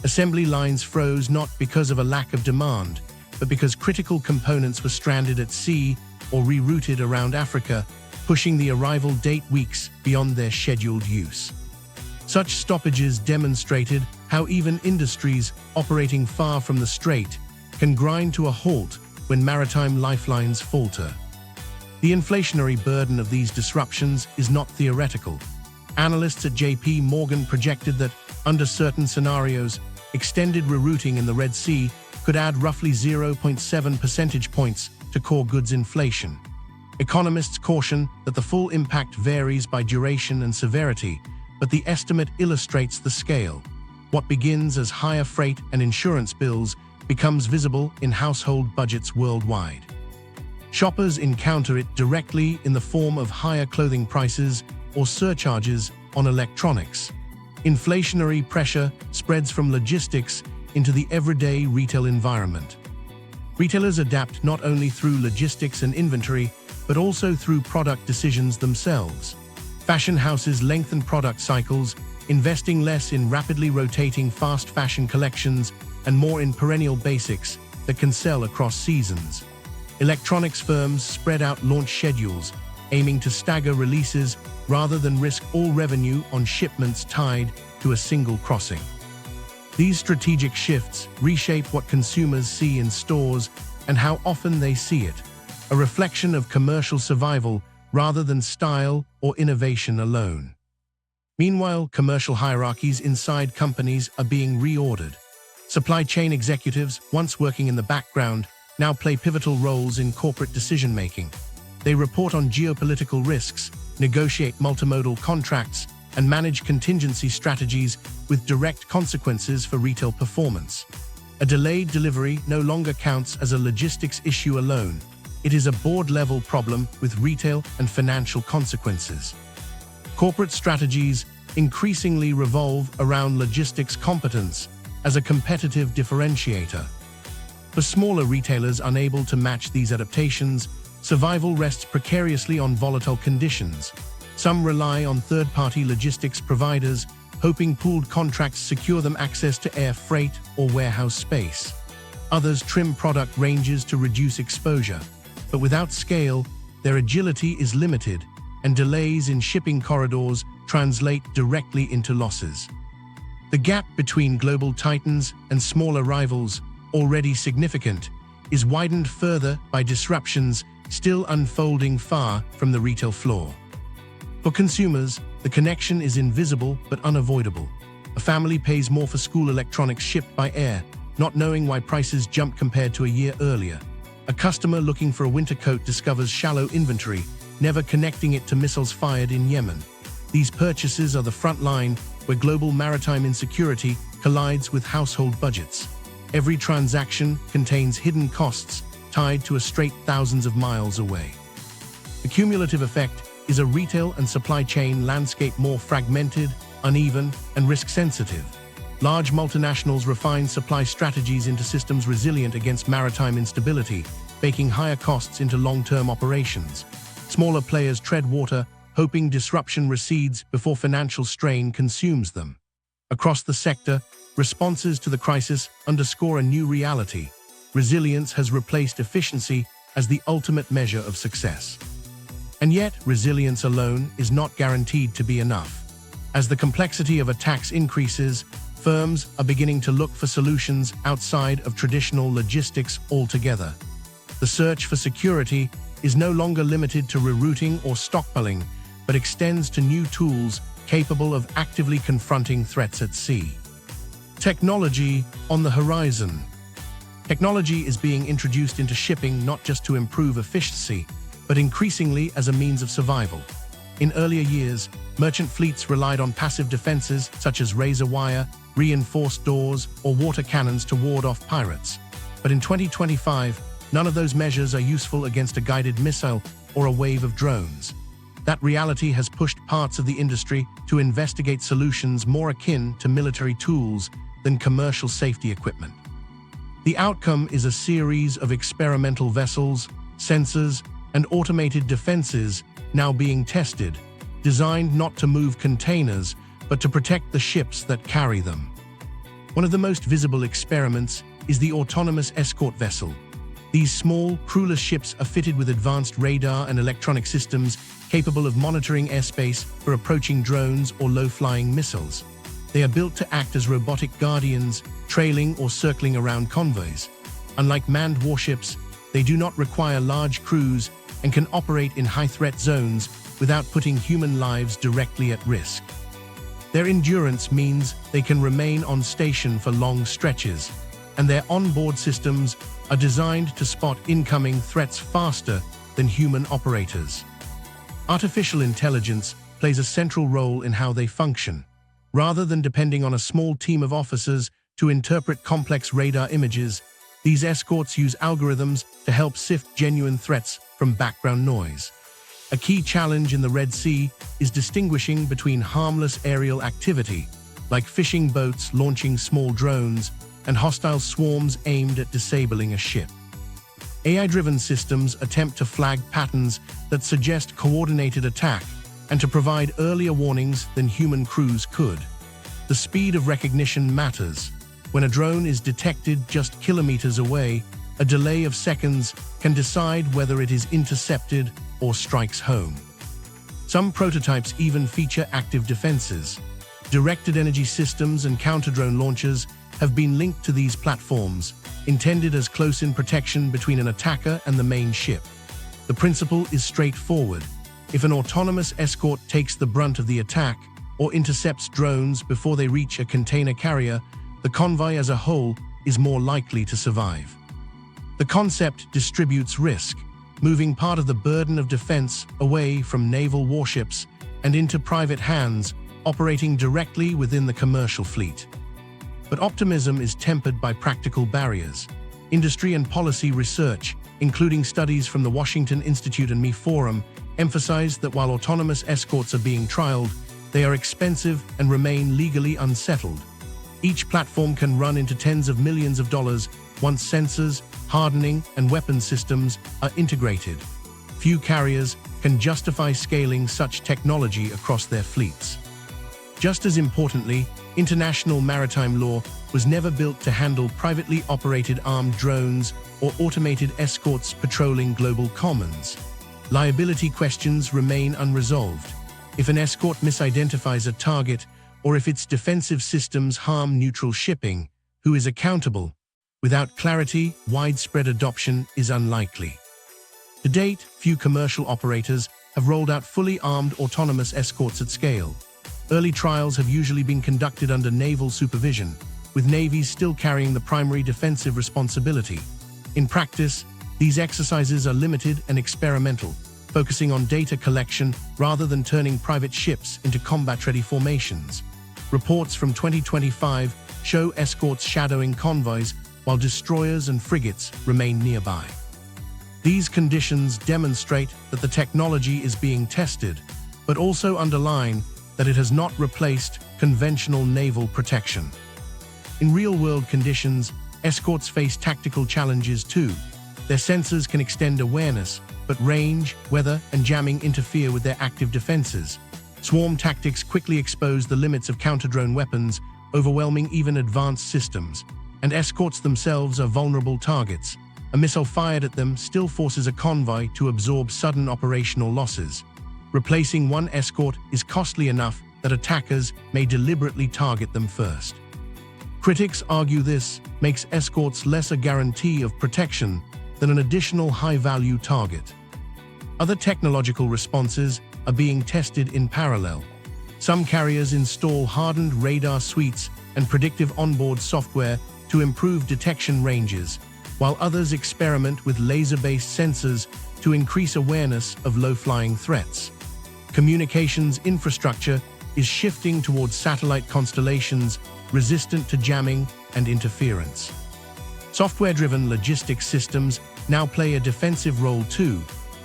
Assembly lines froze not because of a lack of demand, but because critical components were stranded at sea or rerouted around Africa, pushing the arrival date weeks beyond their scheduled use. Such stoppages demonstrated how even industries operating far from the strait can grind to a halt when maritime lifelines falter. The inflationary burden of these disruptions is not theoretical. Analysts at JP Morgan projected that, under certain scenarios, extended rerouting in the Red Sea could add roughly 0.7 percentage points to core goods inflation. Economists caution that the full impact varies by duration and severity, but the estimate illustrates the scale. What begins as higher freight and insurance bills becomes visible in household budgets worldwide. Shoppers encounter it directly in the form of higher clothing prices or surcharges on electronics. Inflationary pressure spreads from logistics into the everyday retail environment. Retailers adapt not only through logistics and inventory, but also through product decisions themselves. Fashion houses lengthen product cycles, investing less in rapidly rotating fast fashion collections and more in perennial basics that can sell across seasons. Electronics firms spread out launch schedules, aiming to stagger releases rather than risk all revenue on shipments tied to a single crossing. These strategic shifts reshape what consumers see in stores and how often they see it, a reflection of commercial survival rather than style or innovation alone. Meanwhile, commercial hierarchies inside companies are being reordered. Supply chain executives, once working in the background, now play pivotal roles in corporate decision-making. They report on geopolitical risks, negotiate multimodal contracts, and manage contingency strategies with direct consequences for retail performance. A delayed delivery no longer counts as a logistics issue alone. It is a board-level problem with retail and financial consequences. Corporate strategies increasingly revolve around logistics competence as a competitive differentiator. For smaller retailers unable to match these adaptations, survival rests precariously on volatile conditions. Some rely on third-party logistics providers, hoping pooled contracts secure them access to air freight or warehouse space. Others trim product ranges to reduce exposure. But without scale, their agility is limited, and delays in shipping corridors translate directly into losses. The gap between global titans and smaller rivals, already significant, is widened further by disruptions still unfolding far from the retail floor. For consumers, the connection is invisible but unavoidable. A family pays more for school electronics shipped by air, not knowing why prices jumped compared to a year earlier. A customer looking for a winter coat discovers shallow inventory, never connecting it to missiles fired in Yemen. These purchases are the front line where global maritime insecurity collides with household budgets. Every transaction contains hidden costs tied to a strait thousands of miles away. The cumulative effect is a retail and supply chain landscape more fragmented, uneven, and risk-sensitive. Large multinationals refine supply strategies into systems resilient against maritime instability, baking higher costs into long-term operations. Smaller players tread water, hoping disruption recedes before financial strain consumes them. Across the sector, responses to the crisis underscore a new reality. Resilience has replaced efficiency as the ultimate measure of success. And yet, resilience alone is not guaranteed to be enough. As the complexity of attacks increases, firms are beginning to look for solutions outside of traditional logistics altogether. The search for security is no longer limited to rerouting or stockpiling, but extends to new tools capable of actively confronting threats at sea. Technology on the horizon. Technology is being introduced into shipping not just to improve efficiency, but increasingly as a means of survival. In earlier years, merchant fleets relied on passive defenses such as razor wire, reinforced doors, or water cannons to ward off pirates. But in 2025, none of those measures are useful against a guided missile or a wave of drones. That reality has pushed parts of the industry to investigate solutions more akin to military tools than commercial safety equipment. The outcome is a series of experimental vessels, sensors, and automated defenses now being tested, designed not to move containers, but to protect the ships that carry them. One of the most visible experiments is the autonomous escort vessel. These small, crewless ships are fitted with advanced radar and electronic systems capable of monitoring airspace for approaching drones or low-flying missiles. They are built to act as robotic guardians, trailing or circling around convoys. Unlike manned warships, they do not require large crews and can operate in high-threat zones without putting human lives directly at risk. Their endurance means they can remain on station for long stretches, and their onboard systems are designed to spot incoming threats faster than human operators. Artificial intelligence plays a central role in how they function. Rather than depending on a small team of officers to interpret complex radar images, these escorts use algorithms to help sift genuine threats from background noise. A key challenge in the Red Sea is distinguishing between harmless aerial activity, like fishing boats launching small drones, and hostile swarms aimed at disabling a ship. AI-driven systems attempt to flag patterns that suggest coordinated attack and to provide earlier warnings than human crews could. The speed of recognition matters. When a drone is detected just kilometers away, a delay of seconds can decide whether it is intercepted or strikes home. Some prototypes even feature active defenses. Directed energy systems and counter-drone launchers have been linked to these platforms, intended as close-in protection between an attacker and the main ship. The principle is straightforward. If an autonomous escort takes the brunt of the attack or intercepts drones before they reach a container carrier, the convoy as a whole is more likely to survive. The concept distributes risk, moving part of the burden of defense away from naval warships and into private hands operating directly within the commercial fleet. But optimism is tempered by practical barriers. Industry and policy research, including studies from the Washington Institute and Me Forum, emphasize that while autonomous escorts are being trialed, they are expensive and remain legally unsettled. Each platform can run into tens of millions of dollars once sensors, hardening, and weapon systems are integrated. Few carriers can justify scaling such technology across their fleets. Just as importantly, international maritime law was never built to handle privately operated armed drones or automated escorts patrolling global commons. Liability questions remain unresolved. If an escort misidentifies a target, or if its defensive systems harm neutral shipping, who is accountable? Without clarity, widespread adoption is unlikely. To date, few commercial operators have rolled out fully armed autonomous escorts at scale. Early trials have usually been conducted under naval supervision, with navies still carrying the primary defensive responsibility. In practice, these exercises are limited and experimental, focusing on data collection rather than turning private ships into combat-ready formations. Reports from 2025 show escorts shadowing convoys while destroyers and frigates remain nearby. These conditions demonstrate that the technology is being tested, but also underline that it has not replaced conventional naval protection. In real-world conditions, escorts face tactical challenges too. Their sensors can extend awareness, but range, weather, and jamming interfere with their active defenses. Swarm tactics quickly expose the limits of counter-drone weapons, overwhelming even advanced systems, and escorts themselves are vulnerable targets. A missile fired at them still forces a convoy to absorb sudden operational losses. Replacing one escort is costly enough that attackers may deliberately target them first. Critics argue this makes escorts less a guarantee of protection than an additional high-value target. Other technological responses are being tested in parallel. Some carriers install hardened radar suites and predictive onboard software to improve detection ranges, while others experiment with laser-based sensors to increase awareness of low-flying threats. Communications infrastructure is shifting towards satellite constellations resistant to jamming and interference. Software-driven logistics systems now play a defensive role too.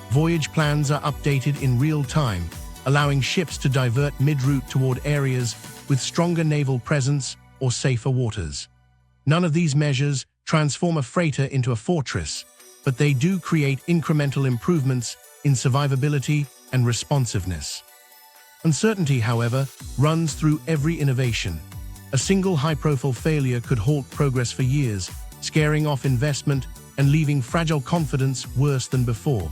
Voyage plans are updated in real time, allowing ships to divert mid-route toward areas with stronger naval presence or safer waters. None of these measures transform a freighter into a fortress, but they do create incremental improvements in survivability and responsiveness. Uncertainty, however, runs through every innovation. A single high-profile failure could halt progress for years, scaring off investment and leaving fragile confidence worse than before.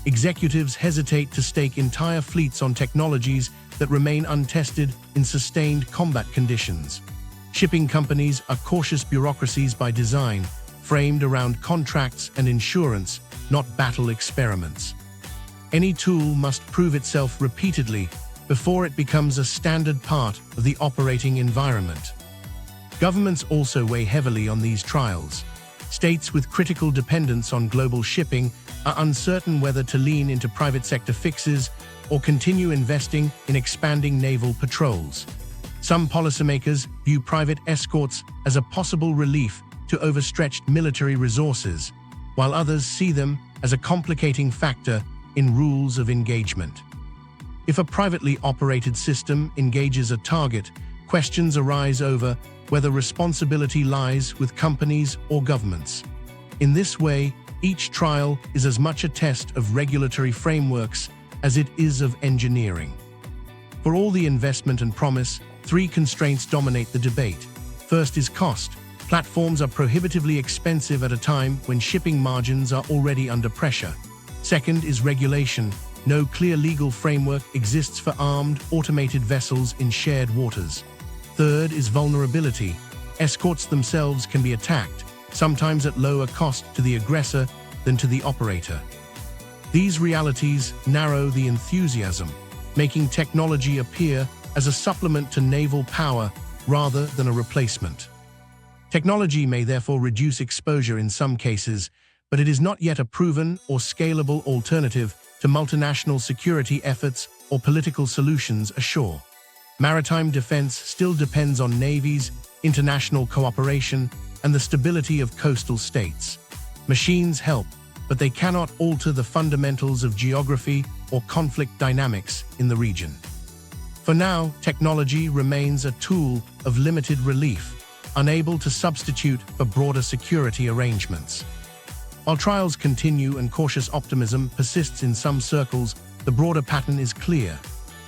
Executives hesitate to stake entire fleets on technologies that remain untested in sustained combat conditions. Shipping companies are cautious bureaucracies by design, framed around contracts and insurance, not battle experiments. Any tool must prove itself repeatedly before it becomes a standard part of the operating environment. Governments also weigh heavily on these trials. States with critical dependence on global shipping are uncertain whether to lean into private sector fixes or continue investing in expanding naval patrols. Some policymakers view private escorts as a possible relief to overstretched military resources, while others see them as a complicating factor in rules of engagement. If a privately operated system engages a target, questions arise over whether responsibility lies with companies or governments. In this way, each trial is as much a test of regulatory frameworks as it is of engineering. For all the investment and promise, three constraints dominate the debate. First is cost. Platforms are prohibitively expensive at a time when shipping margins are already under pressure. Second is regulation. No clear legal framework exists for armed, automated vessels in shared waters. Third is vulnerability. Escorts themselves can be attacked, sometimes at lower cost to the aggressor than to the operator. These realities narrow the enthusiasm, making technology appear as a supplement to naval power rather than a replacement. Technology may therefore reduce exposure in some cases, but it is not yet a proven or scalable alternative to multinational security efforts or political solutions ashore. Maritime defense still depends on navies, international cooperation, and the stability of coastal states. Machines help, but they cannot alter the fundamentals of geography or conflict dynamics in the region. For now, technology remains a tool of limited relief, unable to substitute for broader security arrangements. While trials continue and cautious optimism persists in some circles, the broader pattern is clear.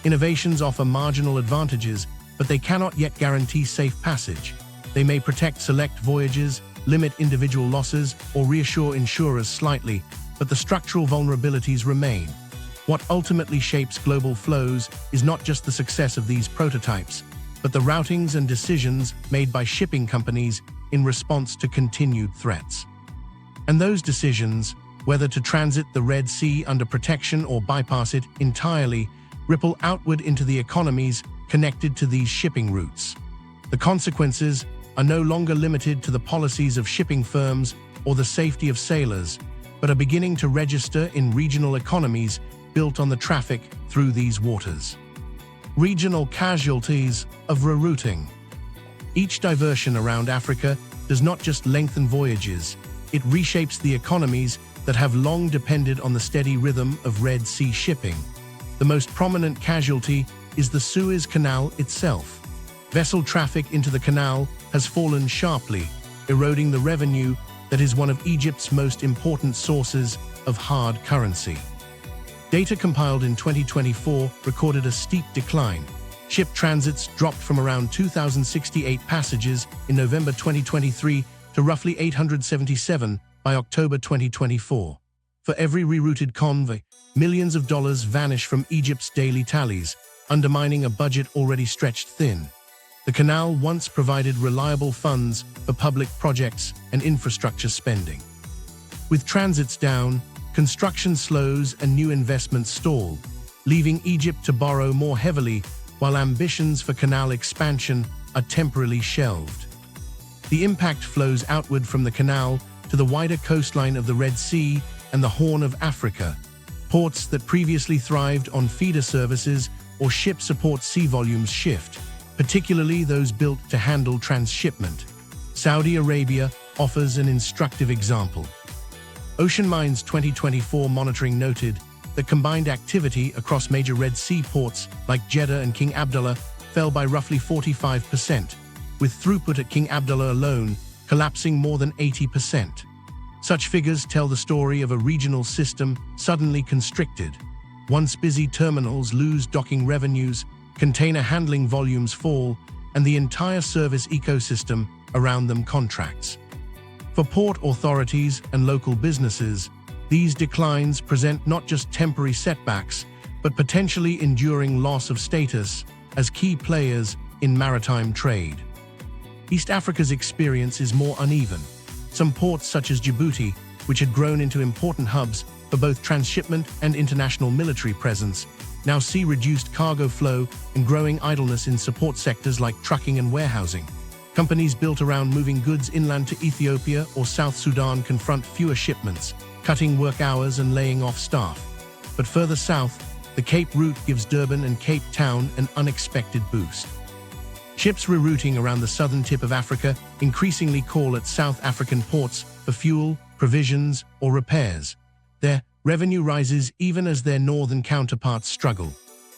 Innovations offer marginal advantages, but they cannot yet guarantee safe passage. They may protect select voyages, limit individual losses, or reassure insurers slightly, but the structural vulnerabilities remain. What ultimately shapes global flows is not just the success of these prototypes, but the routings and decisions made by shipping companies in response to continued threats. And those decisions, whether to transit the Red Sea under protection or bypass it entirely, ripple outward into the economies connected to these shipping routes. The consequences are no longer limited to the policies of shipping firms or the safety of sailors, but are beginning to register in regional economies built on the traffic through these waters. Regional casualties of rerouting. Each diversion around Africa does not just lengthen voyages, it reshapes the economies that have long depended on the steady rhythm of Red Sea shipping. The most prominent casualty is the Suez Canal itself. Vessel traffic into the canal has fallen sharply, eroding the revenue that is one of Egypt's most important sources of hard currency. Data compiled in 2024 recorded a steep decline. Ship transits dropped from around 2,068 passages in November 2023 to roughly 877 by October 2024. For every rerouted convoy, millions of dollars vanish from Egypt's daily tallies, undermining a budget already stretched thin. The canal once provided reliable funds for public projects and infrastructure spending. With transits down, construction slows and new investments stall, leaving Egypt to borrow more heavily while ambitions for canal expansion are temporarily shelved. The impact flows outward from the canal to the wider coastline of the Red Sea and the Horn of Africa. Ports that previously thrived on feeder services or ship support sea volumes shift, particularly those built to handle transshipment. Saudi Arabia offers an instructive example. OceanMind's 2024 monitoring noted that combined activity across major Red Sea ports like Jeddah and King Abdullah fell by roughly 45%, with throughput at King Abdullah alone collapsing more than 80%. Such figures tell the story of a regional system suddenly constricted. Once busy terminals lose docking revenues, container handling volumes fall, and the entire service ecosystem around them contracts. For port authorities and local businesses, these declines present not just temporary setbacks, but potentially enduring loss of status as key players in maritime trade. East Africa's experience is more uneven. Some ports such as Djibouti, which had grown into important hubs for both transshipment and international military presence, now see reduced cargo flow and growing idleness in support sectors like trucking and warehousing. Companies built around moving goods inland to Ethiopia or South Sudan confront fewer shipments, cutting work hours and laying off staff. But further south, the Cape route gives Durban and Cape Town an unexpected boost. Ships rerouting around the southern tip of Africa increasingly call at South African ports for fuel, provisions, or repairs. Their revenue rises even as their northern counterparts struggle.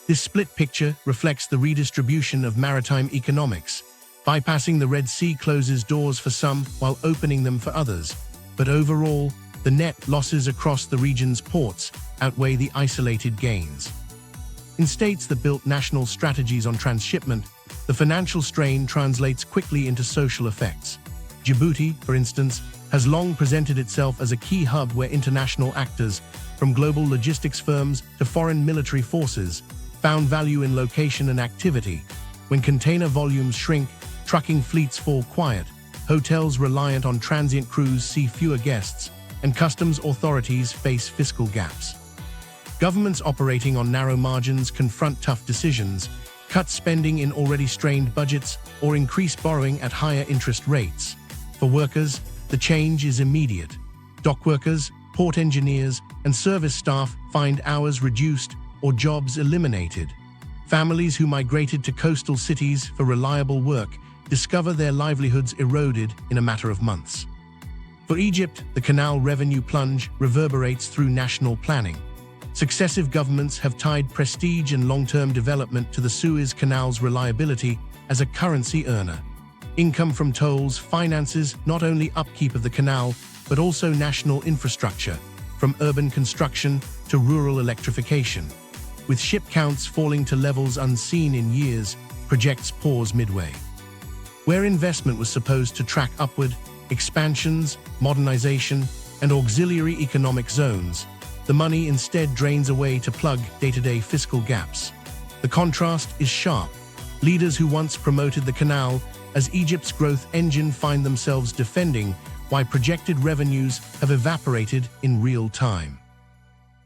This split picture reflects the redistribution of maritime economics. Bypassing the Red Sea closes doors for some while opening them for others. But overall, the net losses across the region's ports outweigh the isolated gains. In states that built national strategies on transshipment, the financial strain translates quickly into social effects. Djibouti, for instance, has long presented itself as a key hub where international actors, from global logistics firms to foreign military forces, found value in location and activity. When container volumes shrink, trucking fleets fall quiet, hotels reliant on transient crews see fewer guests, and customs authorities face fiscal gaps. Governments operating on narrow margins confront tough decisions, cut spending in already strained budgets, or increase borrowing at higher interest rates. For workers, the change is immediate. Dock workers, port engineers, and service staff find hours reduced or jobs eliminated. Families who migrated to coastal cities for reliable work discover their livelihoods eroded in a matter of months. For Egypt, the canal revenue plunge reverberates through national planning. Successive governments have tied prestige and long-term development to the Suez Canal's reliability as a currency earner. Income from tolls finances not only upkeep of the canal, but also national infrastructure, from urban construction to rural electrification. With ship counts falling to levels unseen in years, projects pause midway. Where investment was supposed to track upward, expansions, modernization, and auxiliary economic zones, the money instead drains away to plug day-to-day fiscal gaps. The contrast is sharp. Leaders who once promoted the canal as Egypt's growth engine find themselves defending why projected revenues have evaporated in real time.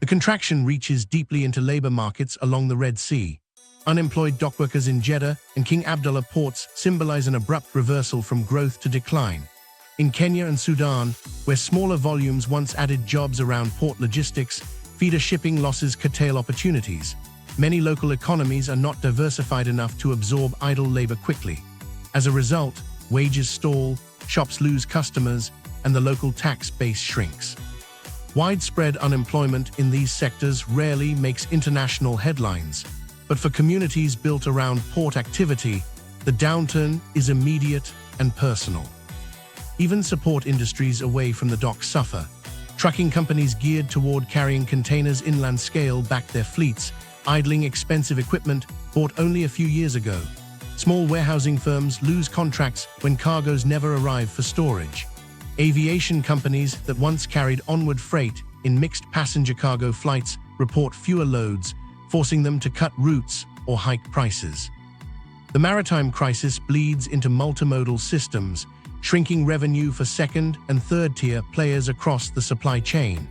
The contraction reaches deeply into labor markets along the Red Sea. Unemployed dockworkers in Jeddah and King Abdullah ports symbolize an abrupt reversal from growth to decline. In Kenya and Sudan, where smaller volumes once added jobs around port logistics, feeder shipping losses curtail opportunities. Many local economies are not diversified enough to absorb idle labor quickly. As a result, wages stall, shops lose customers, and the local tax base shrinks. Widespread unemployment in these sectors rarely makes international headlines, but for communities built around port activity, the downturn is immediate and personal. Even support industries away from the docks suffer. Trucking companies geared toward carrying containers inland scale back their fleets, idling expensive equipment bought only a few years ago. Small warehousing firms lose contracts when cargoes never arrive for storage. Aviation companies that once carried onward freight in mixed passenger cargo flights report fewer loads, forcing them to cut routes or hike prices. The maritime crisis bleeds into multimodal systems, shrinking revenue for second- and third-tier players across the supply chain.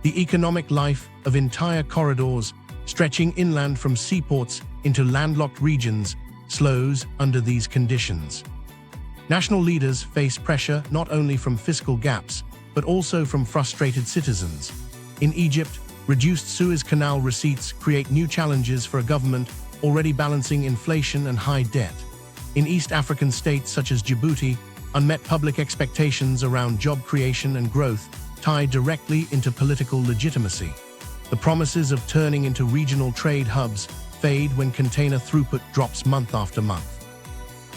The economic life of entire corridors, stretching inland from seaports into landlocked regions, slows under these conditions. National leaders face pressure not only from fiscal gaps, but also from frustrated citizens. In Egypt, reduced Suez Canal receipts create new challenges for a government already balancing inflation and high debt. In East African states such as Djibouti, unmet public expectations around job creation and growth tie directly into political legitimacy. The promises of turning into regional trade hubs fade when container throughput drops month after month.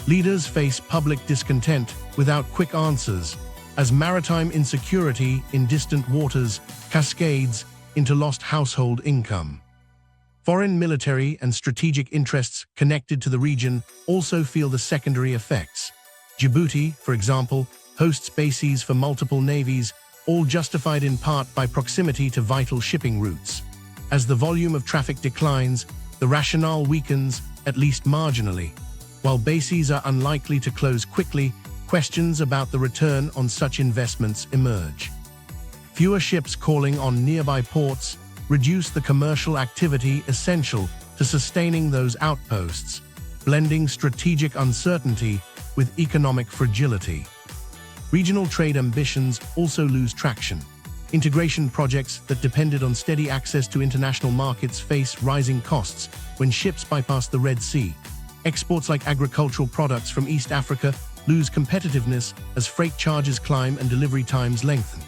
Leaders face public discontent without quick answers, as maritime insecurity in distant waters cascades into lost household income. Foreign military and strategic interests connected to the region also feel the secondary effects. Djibouti, for example, hosts bases for multiple navies, all justified in part by proximity to vital shipping routes. As the volume of traffic declines, the rationale weakens, at least marginally. While bases are unlikely to close quickly, questions about the return on such investments emerge. Fewer ships calling on nearby ports reduce the commercial activity essential to sustaining those outposts, blending strategic uncertainty with economic fragility. Regional trade ambitions also lose traction. Integration projects that depended on steady access to international markets face rising costs when ships bypass the Red Sea. Exports like agricultural products from East Africa lose competitiveness as freight charges climb and delivery times lengthen.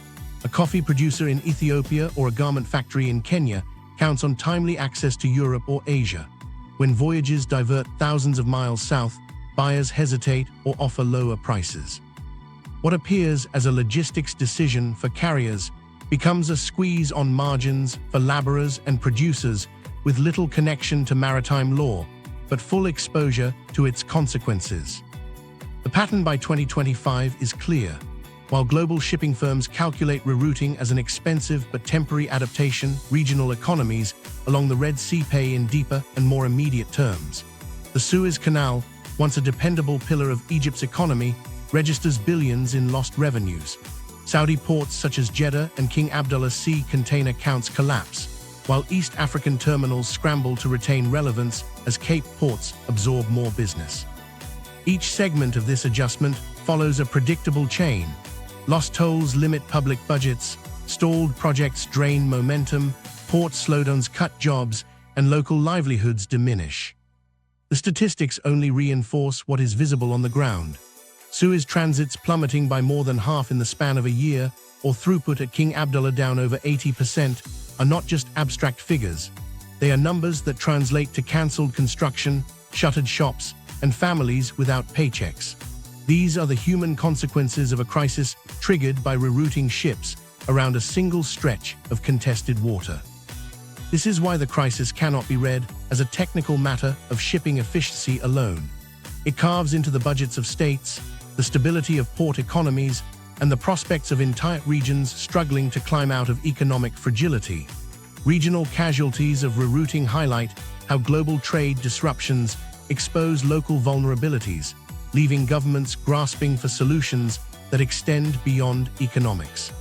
A coffee producer in Ethiopia or a garment factory in Kenya counts on timely access to Europe or Asia. When voyages divert thousands of miles south, buyers hesitate or offer lower prices. What appears as a logistics decision for carriers becomes a squeeze on margins for laborers and producers with little connection to maritime law, but full exposure to its consequences. The pattern by 2025 is clear. While global shipping firms calculate rerouting as an expensive but temporary adaptation, regional economies along the Red Sea pay in deeper and more immediate terms. The Suez Canal, once a dependable pillar of Egypt's economy, registers billions in lost revenues. Saudi ports such as Jeddah and King Abdullah see container counts collapse, while East African terminals scramble to retain relevance as Cape ports absorb more business. Each segment of this adjustment follows a predictable chain. Lost tolls limit public budgets, stalled projects drain momentum, port slowdowns cut jobs, and local livelihoods diminish. The statistics only reinforce what is visible on the ground. Suez transits plummeting by more than half in the span of a year, or throughput at King Abdullah down over 80%, are not just abstract figures. They are numbers that translate to cancelled construction, shuttered shops, and families without paychecks. These are the human consequences of a crisis triggered by rerouting ships around a single stretch of contested water. This is why the crisis cannot be read as a technical matter of shipping efficiency alone. It carves into the budgets of states, the stability of port economies, and the prospects of entire regions struggling to climb out of economic fragility. Regional casualties of rerouting highlight how global trade disruptions expose local vulnerabilities, leaving governments grasping for solutions that extend beyond economics.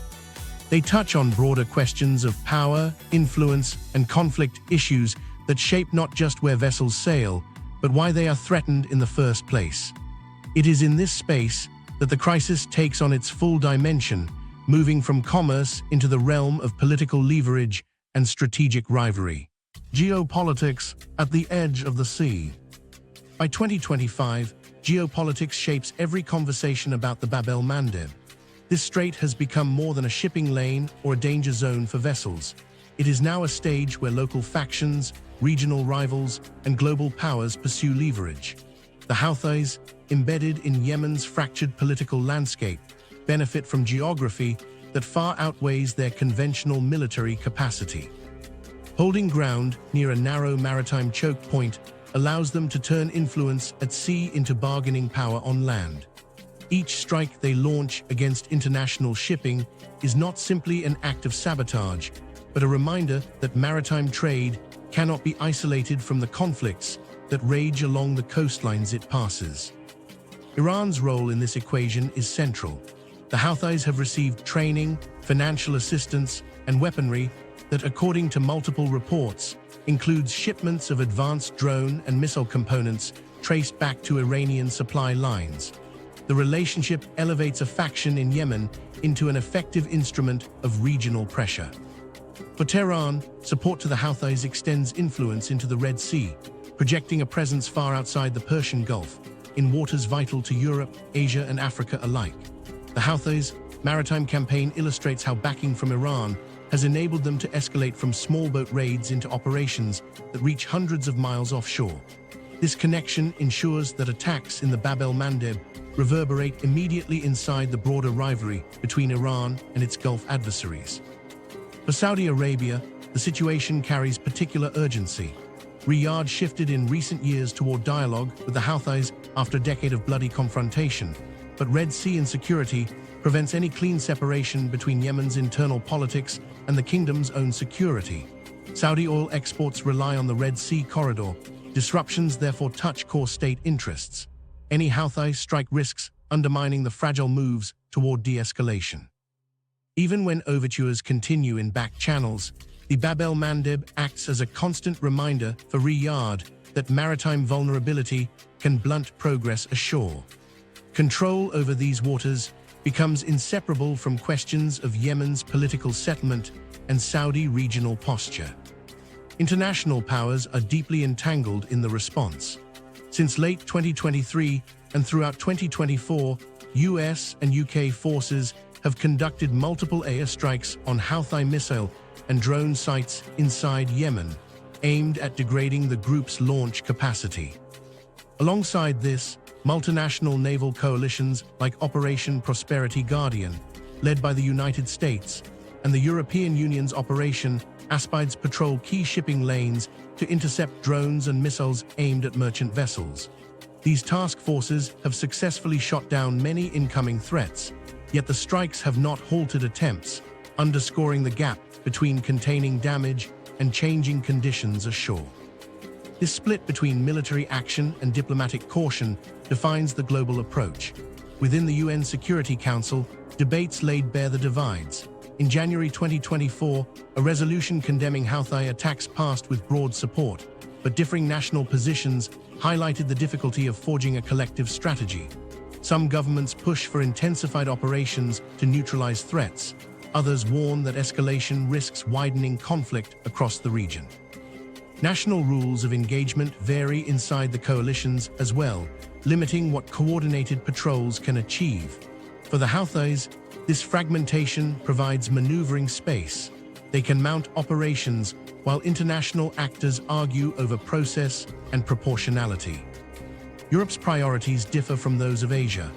They touch on broader questions of power, influence, and conflict issues that shape not just where vessels sail, but why they are threatened in the first place. It is in this space that the crisis takes on its full dimension, moving from commerce into the realm of political leverage and strategic rivalry. Geopolitics at the edge of the sea. By 2025, geopolitics shapes every conversation about the Bab el-Mandeb. This strait has become more than a shipping lane or a danger zone for vessels. It is now a stage where local factions, regional rivals, and global powers pursue leverage. The Houthis, embedded in Yemen's fractured political landscape, benefit from geography that far outweighs their conventional military capacity. Holding ground near a narrow maritime choke point allows them to turn influence at sea into bargaining power on land. Each strike they launch against international shipping is not simply an act of sabotage, but a reminder that maritime trade cannot be isolated from the conflicts that rage along the coastlines it passes. Iran's role in this equation is central. The Houthis have received training, financial assistance, and weaponry that, according to multiple reports, includes shipments of advanced drone and missile components traced back to Iranian supply lines. The relationship elevates a faction in Yemen into an effective instrument of regional pressure. For Tehran, support to the Houthis extends influence into the Red Sea, projecting a presence far outside the Persian Gulf, in waters vital to Europe, Asia, and Africa alike. The Houthis' maritime campaign illustrates how backing from Iran has enabled them to escalate from small boat raids into operations that reach hundreds of miles offshore. This connection ensures that attacks in the Bab el-Mandeb reverberate immediately inside the broader rivalry between Iran and its Gulf adversaries. For Saudi Arabia, the situation carries particular urgency. Riyadh shifted in recent years toward dialogue with the Houthis after a decade of bloody confrontation, but Red Sea insecurity prevents any clean separation between Yemen's internal politics and the kingdom's own security. Saudi oil exports rely on the Red Sea corridor. Disruptions therefore touch core state interests. Any Houthi strike risks undermining the fragile moves toward de-escalation. Even when overtures continue in back channels, the Bab el-Mandeb acts as a constant reminder for Riyadh that maritime vulnerability can blunt progress ashore. Control over these waters becomes inseparable from questions of Yemen's political settlement and Saudi regional posture. International powers are deeply entangled in the response. Since late 2023 and throughout 2024, US and UK forces have conducted multiple airstrikes on Houthi missile and drone sites inside Yemen, aimed at degrading the group's launch capacity. Alongside this, multinational naval coalitions like Operation Prosperity Guardian, led by the United States, and the European Union's Operation Aspides patrol key shipping lanes to intercept drones and missiles aimed at merchant vessels. These task forces have successfully shot down many incoming threats, yet the strikes have not halted attempts, underscoring the gap between containing damage and changing conditions ashore. This split between military action and diplomatic caution defines the global approach. Within the UN Security Council, debates laid bare the divides. In January 2024, a resolution condemning Houthi attacks passed with broad support, but differing national positions highlighted the difficulty of forging a collective strategy. Some governments push for intensified operations to neutralize threats. Others warn that escalation risks widening conflict across the region. National rules of engagement vary inside the coalitions as well, limiting what coordinated patrols can achieve. For the Houthis, this fragmentation provides maneuvering space. They can mount operations while international actors argue over process and proportionality. Europe's priorities differ from those of Asia.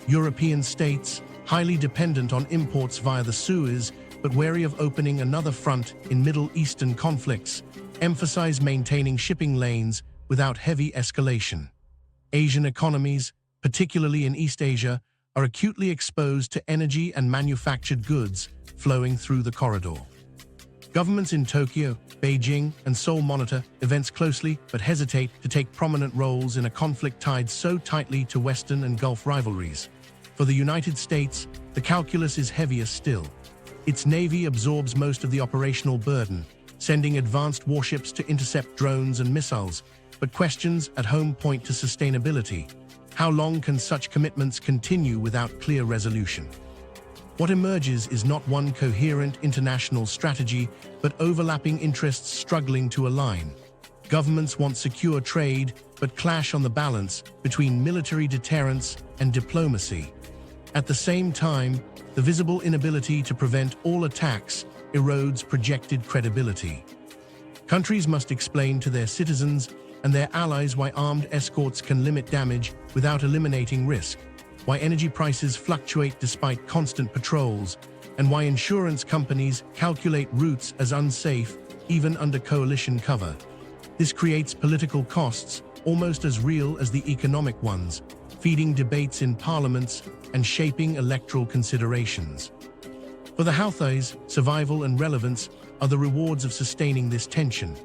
European states, highly dependent on imports via the Suez, but wary of opening another front in Middle Eastern conflicts, emphasize maintaining shipping lanes without heavy escalation. Asian economies, particularly in East Asia, are acutely exposed to energy and manufactured goods flowing through the corridor. Governments in Tokyo, Beijing, and Seoul monitor events closely but hesitate to take prominent roles in a conflict tied so tightly to Western and Gulf rivalries. For the United States, the calculus is heavier still. Its Navy absorbs most of the operational burden, sending advanced warships to intercept drones and missiles, but questions at home point to sustainability. How long can such commitments continue without clear resolution? What emerges is not one coherent international strategy, but overlapping interests struggling to align. Governments want secure trade, but clash on the balance between military deterrence and diplomacy. At the same time, the visible inability to prevent all attacks erodes projected credibility. Countries must explain to their citizens and their allies, why armed escorts can limit damage without eliminating risk, why energy prices fluctuate despite constant patrols, and why insurance companies calculate routes as unsafe even under coalition cover. This creates political costs almost as real as the economic ones, feeding debates in parliaments and shaping electoral considerations. For the Houthis, survival and relevance are the rewards of sustaining this tension.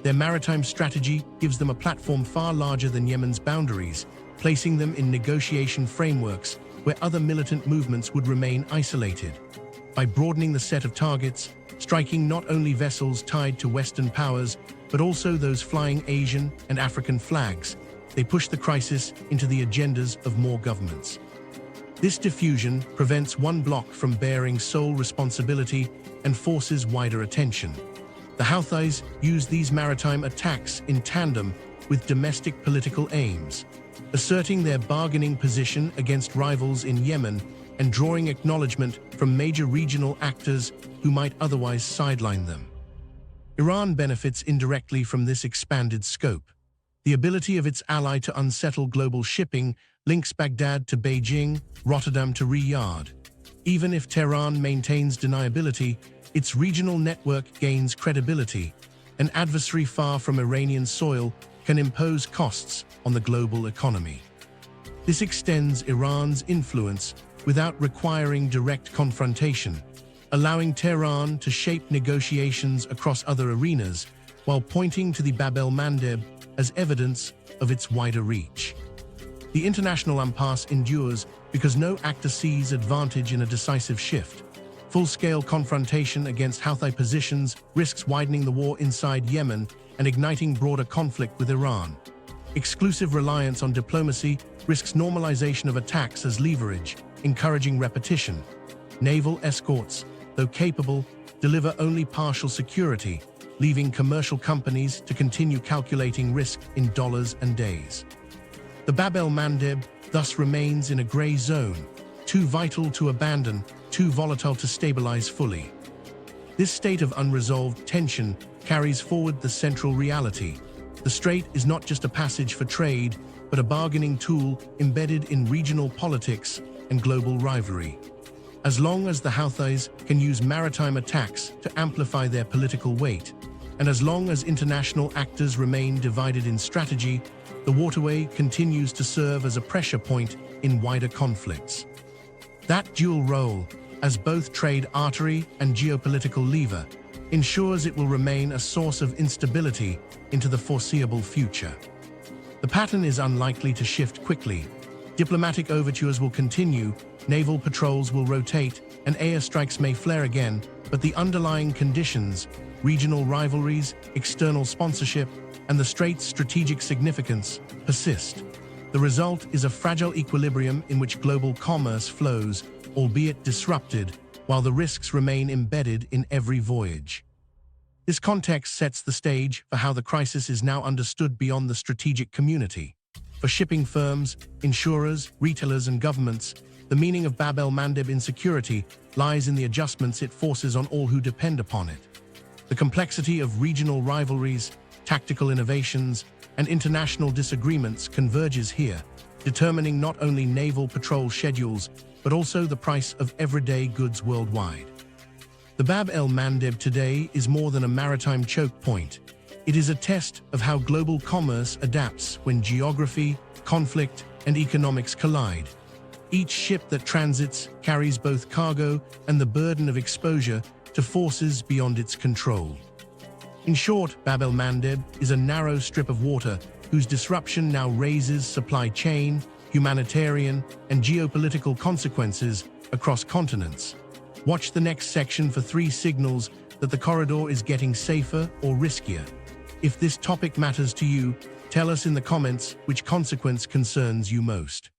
Their maritime strategy gives them a platform far larger than Yemen's boundaries, placing them in negotiation frameworks where other militant movements would remain isolated. By broadening the set of targets, striking not only vessels tied to Western powers, but also those flying Asian and African flags, they push the crisis into the agendas of more governments. This diffusion prevents one bloc from bearing sole responsibility and forces wider attention. The Houthis use these maritime attacks in tandem with domestic political aims, asserting their bargaining position against rivals in Yemen and drawing acknowledgement from major regional actors who might otherwise sideline them. Iran benefits indirectly from this expanded scope. The ability of its ally to unsettle global shipping links Baghdad to Beijing, Rotterdam to Riyadh. Even if Tehran maintains deniability, its regional network gains credibility. An adversary far from Iranian soil can impose costs on the global economy. This extends Iran's influence without requiring direct confrontation, allowing Tehran to shape negotiations across other arenas while pointing to the Bab el-Mandeb as evidence of its wider reach. The international impasse endures because no actor sees advantage in a decisive shift. Full-scale confrontation against Houthi positions risks widening the war inside Yemen and igniting broader conflict with Iran. Exclusive reliance on diplomacy risks normalization of attacks as leverage, encouraging repetition. Naval escorts, though capable, deliver only partial security, leaving commercial companies to continue calculating risk in dollars and days. The Bab el-Mandeb thus remains in a gray zone, too vital to abandon, too volatile to stabilize fully. This state of unresolved tension carries forward the central reality. The strait is not just a passage for trade, but a bargaining tool embedded in regional politics and global rivalry. As long as the Houthis can use maritime attacks to amplify their political weight, and as long as international actors remain divided in strategy, the waterway continues to serve as a pressure point in wider conflicts. That dual role, as both trade artery and geopolitical lever, ensures it will remain a source of instability into the foreseeable future. The pattern is unlikely to shift quickly. Diplomatic overtures will continue, naval patrols will rotate, and airstrikes may flare again, but the underlying conditions, regional rivalries, external sponsorship, and the strait's strategic significance, persist. The result is a fragile equilibrium in which global commerce flows, albeit disrupted, while the risks remain embedded in every voyage. This context sets the stage for how the crisis is now understood beyond the strategic community. For shipping firms, insurers, retailers, and governments, the meaning of Bab el-Mandeb insecurity lies in the adjustments it forces on all who depend upon it. The complexity of regional rivalries, tactical innovations, and international disagreements converges here, determining not only naval patrol schedules, but also the price of everyday goods worldwide. The Bab el-Mandeb today is more than a maritime choke point. It is a test of how global commerce adapts when geography, conflict, and economics collide. Each ship that transits carries both cargo and the burden of exposure to forces beyond its control. In short, Bab el-Mandeb is a narrow strip of water whose disruption now raises supply chain, humanitarian, and geopolitical consequences across continents. Watch the next section for 3 signals that the corridor is getting safer or riskier. If this topic matters to you, tell us in the comments which consequence concerns you most.